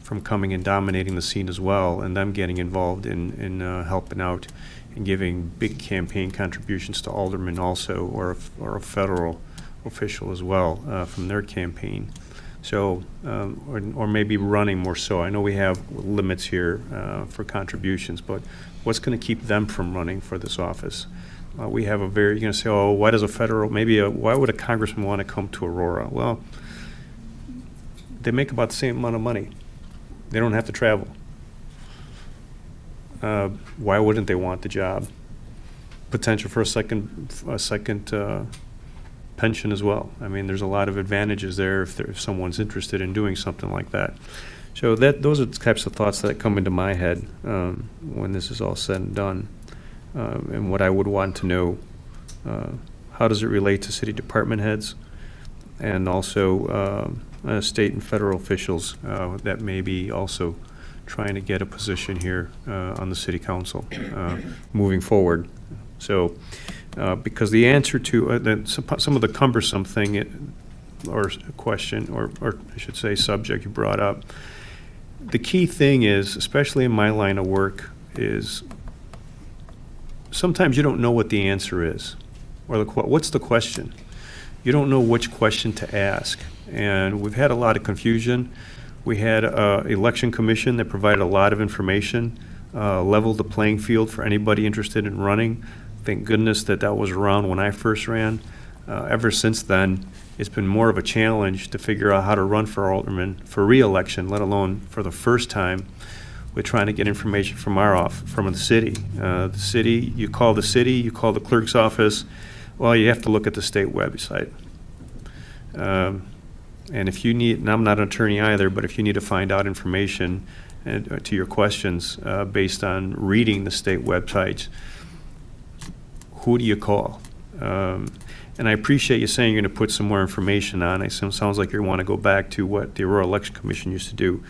from coming and dominating the scene as well, and them getting involved in helping out and giving big campaign contributions to aldermen also, or a federal official as well from their campaign. So, or maybe running more so. I know we have limits here for contributions, but what's going to keep them from running for this office? We have you're going to say, oh, why does why would a congressman want to come to Aurora? Well, they make about the same amount of money. They don't have to travel. Why wouldn't they want the job? Potential for a second pension as well. I mean, there's a lot of advantages there if someone's interested in doing something like that. So those are the types of thoughts that come into my head when this is all said and done. And what I would want to know, how does it relate to city department heads and also state and federal officials that may be also trying to get a position here on the city council moving forward. So because the answer to some of the cumbersome thing or question, or I should say subject you brought up, the key thing is, especially in my line of work, is sometimes you don't know what the answer is, or what's the question. You don't know which question to ask, and we've had a lot of confusion. We had an election commission that provided a lot of information, leveled the playing field for anybody interested in running. Thank goodness that was around when I first ran. Ever since then, it's been more of a challenge to figure out how to run for alderman for re-election, let alone for the first time. We're trying to get information from from the city. The city, you call the clerk's office. Well, you have to look at the state website. And if you need, and I'm not an attorney either, but if you need to find out information to your questions based on reading the state websites, who do you call? And I appreciate you saying you're going to put some more information on. It sounds like you want to go back to what the Aurora Election Commission used to do.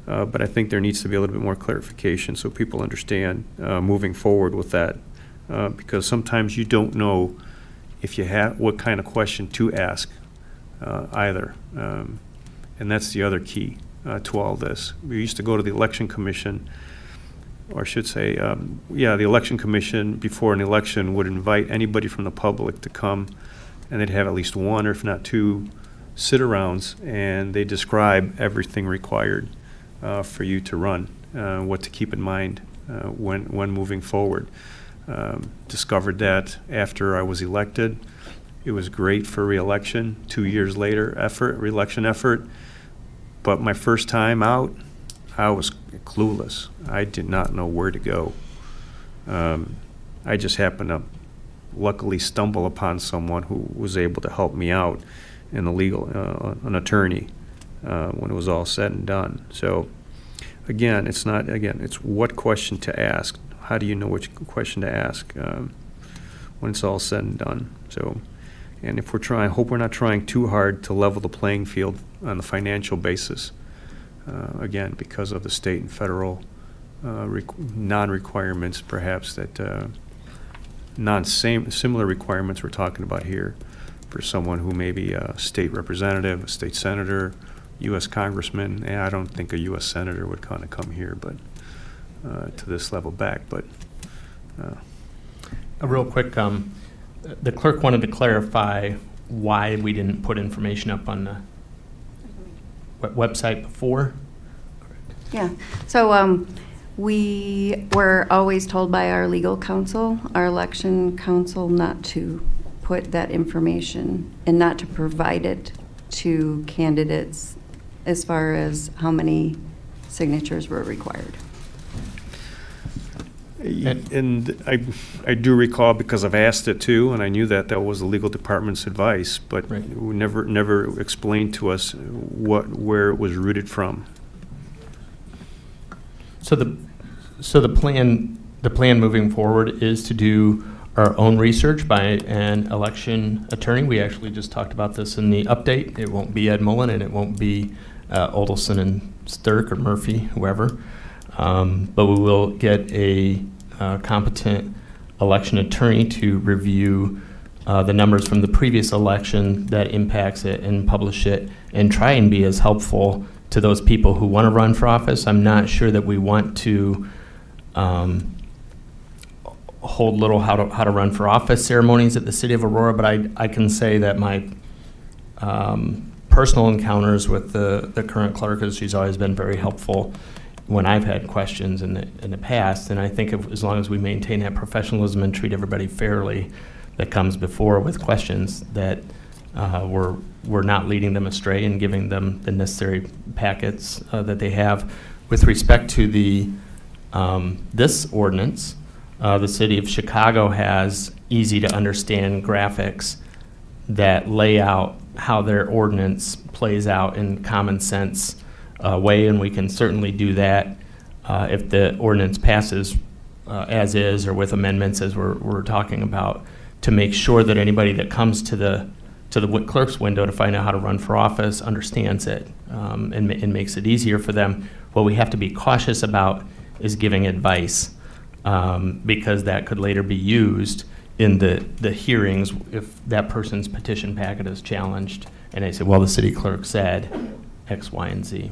But I think there needs to be a little bit more clarification so people understand moving forward with that. Because sometimes you don't know if you have what kind of question to ask either. And that's the other key to all this. We used to go to the Election Commission, or I should say, the Election Commission before an election would invite anybody from the public to come, and they'd have at least one or if not two sit-arounds, and they describe everything required for you to run, what to keep in mind when moving forward. Discovered that after I was elected. It was great for re-election. 2 years later, re-election effort. But my first time out, I was clueless. I did not know where to go. I just happened to luckily stumble upon someone who was able to help me out in an attorney when it was all said and done. So again, it's what question to ask. How do you know which question to ask when it's all said and done? So, and if I hope we're not trying too hard to level the playing field on the financial basis. Again, because of the state and federal non-requirements, perhaps that similar requirements we're talking about here for someone who may be a state representative, a state senator, U.S. congressman. And I don't think a U.S. senator would kind of come here, but to this level back. But real quick, the clerk wanted to clarify why we didn't put information up on the website before. Yeah, so we were always told by our legal counsel, our election counsel, not to put that information and not to provide it to candidates as far as how many signatures were required. And I do recall, because I've asked it too, and I knew that was the legal department's advice, but we never explained to us where it was rooted from. So the plan moving forward is to do our own research by an election attorney. We actually just talked about this in the update. It won't be Ed Mullen, and it won't be Oldelson and Sturck or Murphy, whoever. But we will get a competent election attorney to review the numbers from the previous election that impacts it and publish it and try and be as helpful to those people who want to run for office. I'm not sure that we want to hold little how to run for office ceremonies at the city of Aurora, but I can say that my personal encounters with the current clerk is she's always been very helpful when I've had questions in the past, and I think as long as we maintain that professionalism and treat everybody fairly that comes before with questions, that we're not leading them astray and giving them the necessary packets that they have. With respect to this ordinance, the city of Chicago has easy to understand graphics that lay out how their ordinance plays out in common sense way, and we can certainly do that if the ordinance passes as is or with amendments as we're talking about, to make sure that anybody that comes to the clerk's window to find out how to run for office understands it and makes it easier for them. What we have to be cautious about is giving advice because that could later be used in the hearings if that person's petition packet is challenged and they say, well, the city clerk said X, Y, and Z.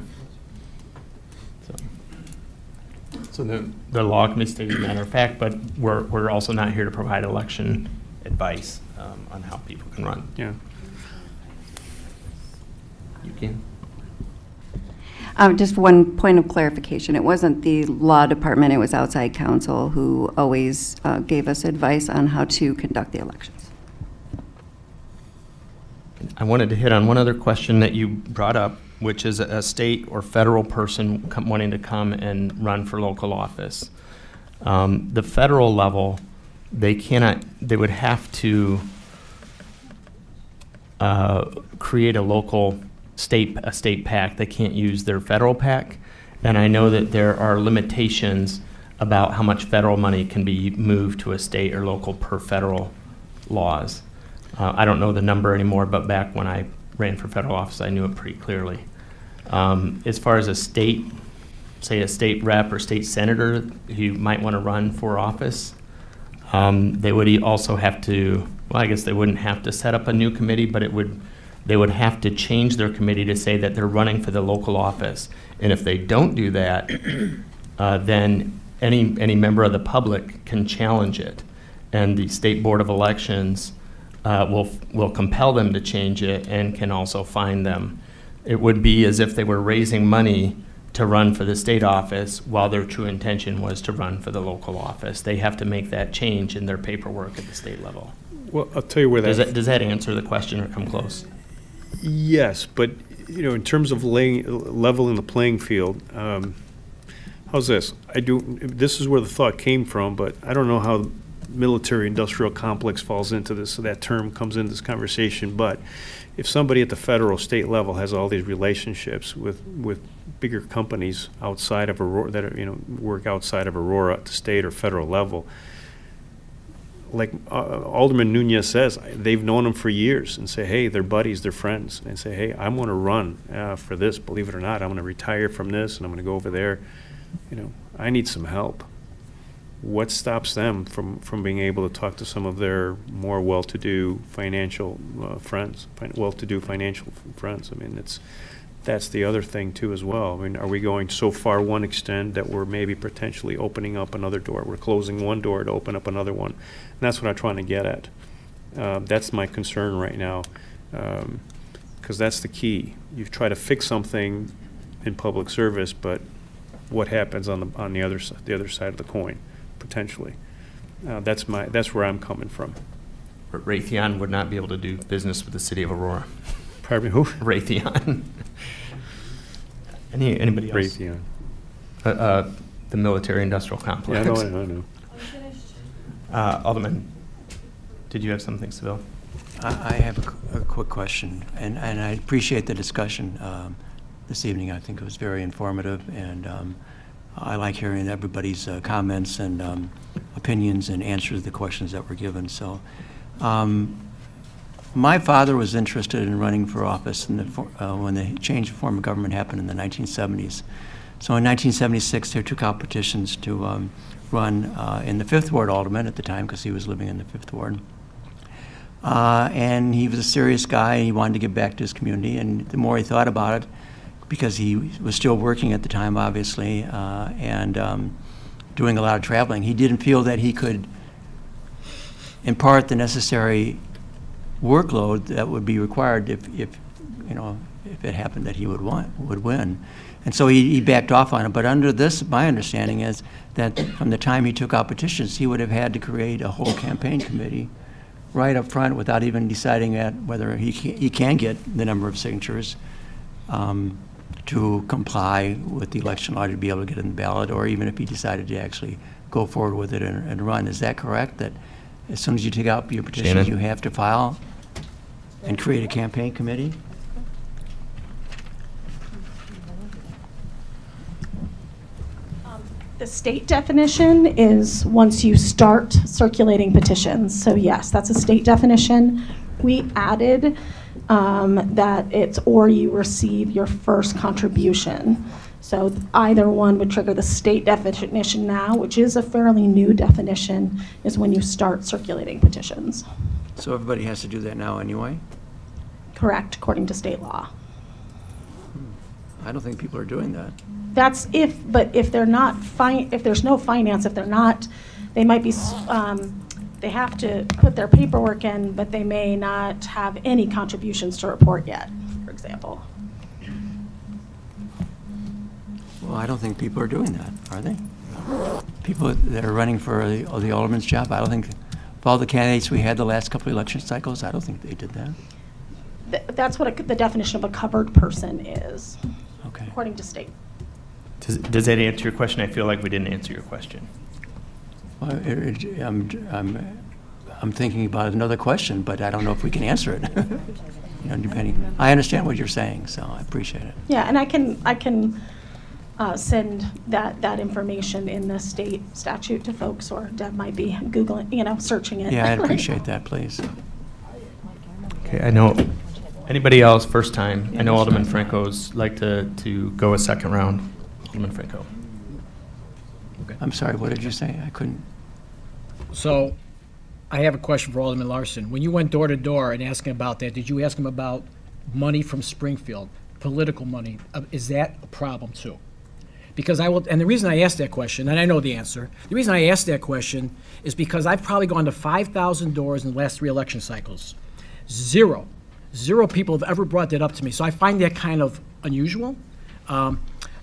So the law can be stated matter of fact, but we're also not here to provide election advice on how people can run. Yeah. You can. Just one point of clarification. It wasn't the law department, it was outside counsel who always gave us advice on how to conduct the elections. I wanted to hit on one other question that you brought up, which is a state or federal person wanting to come and run for local office. The federal level, they would have to create a state PAC. They can't use their federal PAC. And I know that there are limitations about how much federal money can be moved to a state or local per federal laws. I don't know the number anymore, but back when I ran for federal office, I knew it pretty clearly. As far as a state, say a state rep or state senator who might want to run for office, they would also have to, well, I guess they wouldn't have to set up a new committee, but they would have to change their committee to say that they're running for the local office. And if they don't do that, then any member of the public can challenge it. And the State Board of Elections will compel them to change it and can also fine them. It would be as if they were raising money to run for the state office while their true intention was to run for the local office. They have to make that change in their paperwork at the state level. Well, I'll tell you where Does that answer the question or come close? Yes, but in terms of leveling the playing field, how's this? This is where the thought came from, but I don't know how the military-industrial complex falls into this, so that term comes into this conversation. But if somebody at the federal, state level has all these relationships with bigger companies outside of Aurora that work outside of Aurora at the state or federal level, like Alderman Nunez says, they've known them for years and say, hey, they're buddies, they're friends, and say, hey, I want to run for this, believe it or not. I'm going to retire from this and I'm going to go over there. I need some help. What stops them from being able to talk to some of their more well-to-do financial friends? I mean, that's the other thing too as well. I mean, are we going so far one extent that we're maybe potentially opening up another door? We're closing one door to open up another one. And that's what I'm trying to get at. That's my concern right now, because that's the key. You try to fix something in public service, but what happens on the other side of the coin, potentially? That's where I'm coming from. Raytheon would not be able to do business with the city of Aurora. Pardon me, who? Raytheon. Anybody else? Raytheon. The military-industrial complex. Yeah, I know. Alderman, did you have something, Seville? I have a quick question, and I appreciate the discussion this evening. I think it was very informative, and I like hearing everybody's comments and opinions and answers to the questions that were given. So my father was interested in running for office when the change of form of government happened in the 1970s. So in 1976, there were two competitions to run in the 5th Ward alderman at the time, because he was living in the 5th Ward. And he was a serious guy, and he wanted to give back to his community. And the more he thought about it, because he was still working at the time, obviously, and doing a lot of traveling, he didn't feel that he could impart the necessary workload that would be required if it happened that he would win. And so he backed off on it. But under this, my understanding is that from the time he took out petitions, he would have had to create a whole campaign committee right up front without even deciding whether he can get the number of signatures to comply with the election law to be able to get in the ballot, or even if he decided to actually go forward with it and run. Is that correct, that as soon as you take out your petition, Shannon? you have to file? and create a campaign committee. The state definition is once you start circulating petitions. So yes, that's a state definition. We added that it's or you receive your first contribution. So either one would trigger the state definition now, which is a fairly new definition, is when you start circulating petitions. So everybody has to do that now anyway? Correct, according to state law. I don't think people are doing that. That's but if they're not, if there's no finance, if they're not, they might be, they have to put their paperwork in, but they may not have any contributions to report yet, for example. Well, I don't think people are doing that, are they? People that are running for the alderman's job, I don't think, of all the candidates we had the last couple of election cycles, I don't think they did that. That's what the definition of a covered person is, Okay. according to state. Does that answer your question? I feel like we didn't answer your question. Well, I'm thinking about another question, but I don't know if we can answer it. You know, depending. I understand what you're saying, so I appreciate it. Yeah, and I can send that information in the state statute to folks, or Deb might be Googling, searching it. Yeah, I'd appreciate that, please. Okay, I know. Anybody else, first time? I know Alderman Franco's like to go a second round. Alderman Franco. I'm sorry, what did you say? I couldn't. So I have a question for Alderman Larson. When you went door to door and asking about that, did you ask him about money from Springfield, political money? Is that a problem too? Because and the reason I asked that question, and I know the answer, the reason I asked that question is because I've probably gone to 5,000 doors in the last 3 election cycles. Zero people have ever brought that up to me. So I find that kind of unusual.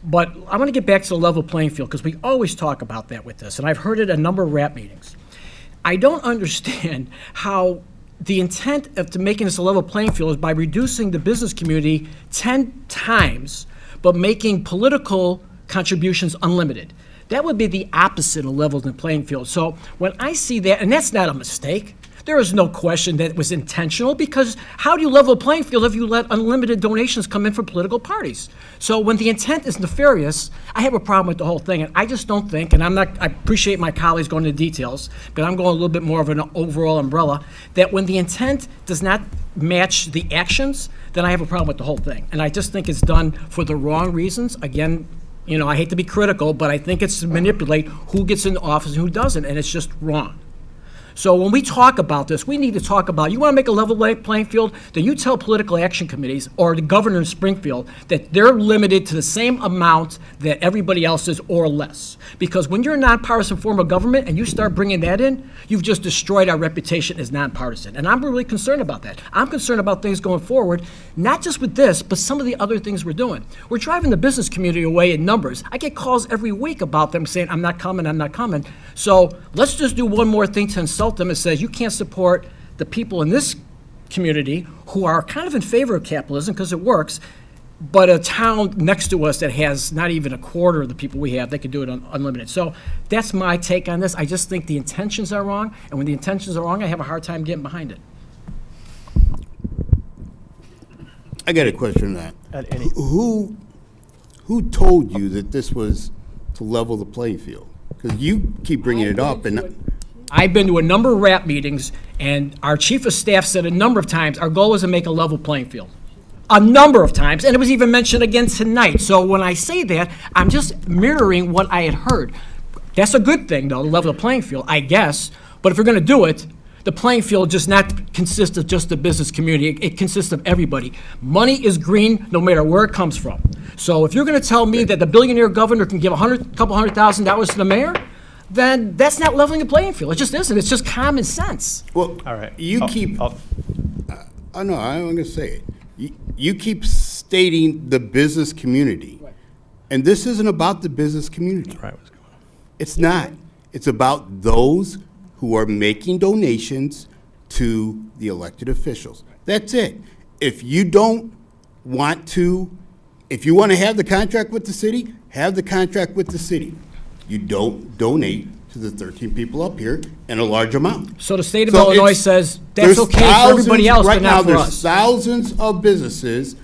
But I want to get back to the level playing field, because we always talk about that with this, and I've heard it at a number of rap meetings. I don't understand how the intent of making this a level playing field is by reducing the business community 10 times, but making political contributions unlimited. That would be the opposite of level the playing field. So when I see that, and that's not a mistake, there is no question that it was intentional, because how do you level a playing field if you let unlimited donations come in from political parties? So when the intent is nefarious, I have a problem with the whole thing. And I just don't think, and I appreciate my colleagues going into details, but I'm going a little bit more of an overall umbrella, that when the intent does not match the actions, then I have a problem with the whole thing. And I just think it's done for the wrong reasons. Again, I hate to be critical, but I think it's to manipulate who gets into office and who doesn't, and it's just wrong. So when we talk about this, we need to talk about, you want to make a level playing field, then you tell political action committees or the governor in Springfield that they're limited to the same amount that everybody else is or less. Because when you're a nonpartisan form of government and you start bringing that in, you've just destroyed our reputation as nonpartisan. And I'm really concerned about that. I'm concerned about things going forward, not just with this, but some of the other things we're doing. We're driving the business community away in numbers. I get calls every week about them saying, I'm not coming, I'm not coming. So let's just do one more thing to insult them. It says you can't support the people in this community who are kind of in favor of capitalism because it works, but a town next to us that has not even a quarter of the people we have, they could do it unlimited. So that's my take on this. I just think the intentions are wrong, and when the intentions are wrong, I have a hard time getting behind it. I got a question on that. Who told you that this was to level the playing field? Because you keep bringing it up, and I've been to a number of rap meetings, and our chief of staff said a number of times, our goal was to make a level playing field. A number of times, and it was even mentioned again tonight. So when I say that, I'm just mirroring what I had heard. That's a good thing, though, to level the playing field, I guess. But if we're going to do it, the playing field does not consist of just the business community. It consists of everybody. Money is green no matter where it comes from. So if you're going to tell me that the billionaire governor can give couple $100,000 to the mayor, then that's not leveling the playing field. It just isn't. It's just common sense. Well, all right. You keep. Oh no, I'm going to say it. You keep stating the business community, and this isn't about the business community. Right. It's not. It's about those who are making donations to the elected officials. That's it. If you don't want to, if you want to have the contract with the city, have the contract with the city. You don't donate to the 13 people up here in a large amount. So the state of So Illinois it's- says there's that's okay for everybody thousands- else, right but now, not for there's us. thousands of businesses,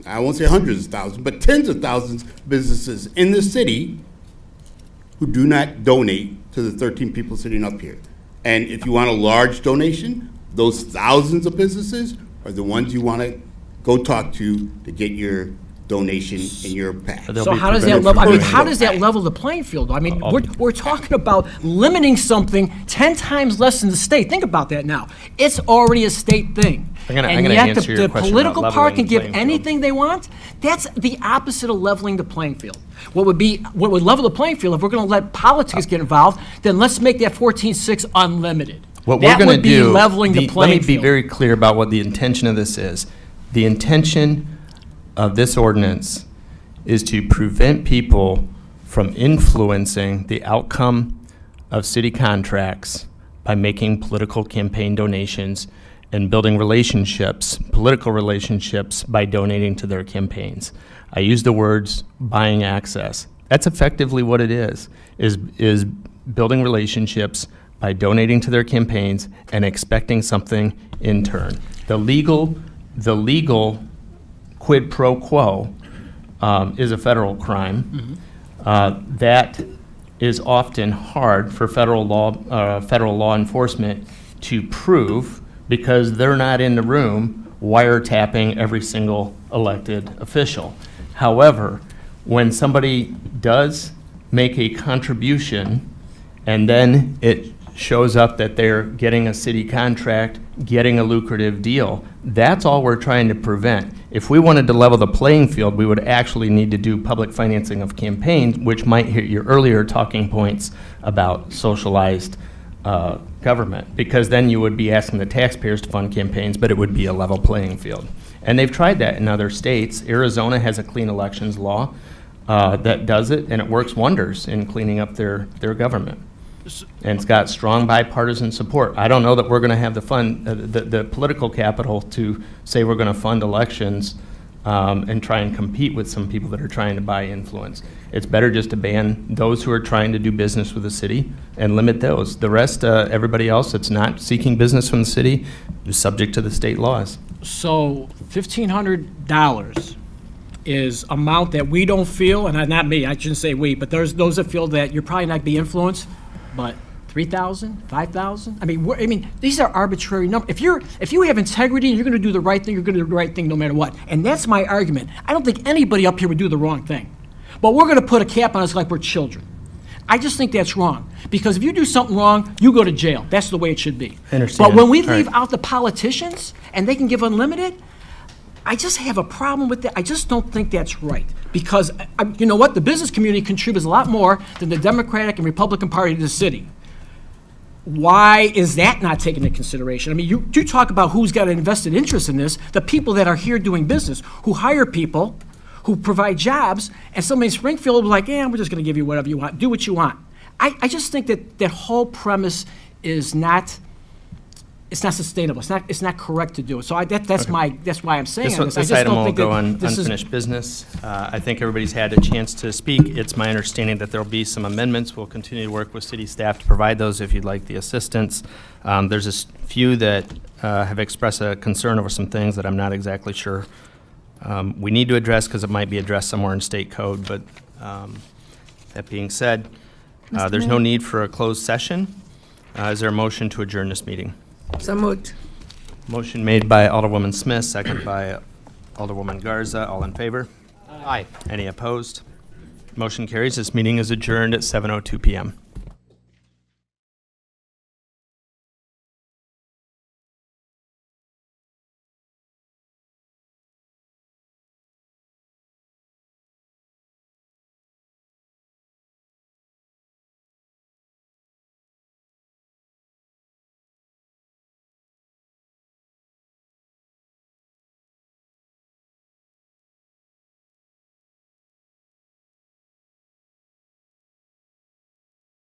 I won't say hundreds of thousands, but tens of thousands of businesses in the city who do not donate to the 13 people sitting up here. And if you want a large donation, those thousands of businesses are the ones you want to go talk to get your donation in your pack. So how does that level, I mean, how does that level the playing field? I mean, we're talking about limiting something 10 times less than the state. Think about that now. It's already a state thing. I'm gonna And yet answer your the question political about part leveling can the give playing field. anything they want. That's the opposite of leveling the playing field. What would level the playing field, if we're gonna let politics get involved, then let's make that 14.6 unlimited. What That we're going would to be do, leveling the let playing me be field. very clear about what the intention of this is. The intention of this ordinance is to prevent people from influencing the outcome of city contracts by making political campaign donations and building relationships, political relationships, by donating to their campaigns. I use the words buying access. That's effectively what it is building relationships by donating to their campaigns and expecting something in turn. The legal quid pro quo is a federal crime. That is often hard for federal law enforcement to prove because they're not in the room wiretapping every single elected official. However, when somebody does make a contribution and then it shows up that they're getting a city contract, getting a lucrative deal, that's all we're trying to prevent. If we wanted to level the playing field, we would actually need to do public financing of campaigns, which might hit your earlier talking points about socialized government, because then you would be asking the taxpayers to fund campaigns, but it would be a level playing field. And they've tried that in other states. Arizona has a clean elections law that does it, and it works wonders in cleaning up their government. And it's got strong bipartisan support. I don't know that we're going to have the political capital to say we're going to fund elections and try and compete with some people that are trying to buy influence. It's better just to ban those who are trying to do business with the city and limit those. The rest, everybody else that's not seeking business from the city, is subject to the state laws. So $1,500 is amount that we don't feel, and not me, I shouldn't say we, but there's those that feel that you're probably not be influenced, but 3,000, 5,000? I mean, these are arbitrary numbers. If you have integrity and you're going to do the right thing, you're going to do the right thing no matter what. And that's my argument. I don't think anybody up here would do the wrong thing. But we're going to put a cap on us like we're children. I just think that's wrong. Because if you do something wrong, you go to jail. That's the way it should be. I understand. But when we All right. leave out the politicians and they can give unlimited, I just have a problem with that. I just don't think that's right. Because, you know what? The business community contributes a lot more than the Democratic and Republican Party to the city. Why is that not taken into consideration? I mean, you talk about who's got an invested interest in this, the people that are here doing business, who hire people, who provide jobs, and somebody in Springfield will be like, we're just going to give you whatever you want. Do what you want. I just think that whole premise is not, it's not sustainable. It's not correct to do it. So that's why I'm saying this. I This just item don't will think go that on this is. unfinished business. I think everybody's had a chance to speak. It's my understanding that there'll be some amendments. We'll continue to work with city staff to provide those if you'd like the assistance. There's a few that have expressed a concern over some things that I'm not exactly sure we need to address because it might be addressed somewhere in state code. But that being said, there's no need for a closed session. Is there a motion to adjourn this meeting? So moved. Motion made by Alderwoman Smith, second by Alderwoman Garza. All in favor? Aye. Any opposed? Motion carries. This meeting is adjourned at 7:02 PM.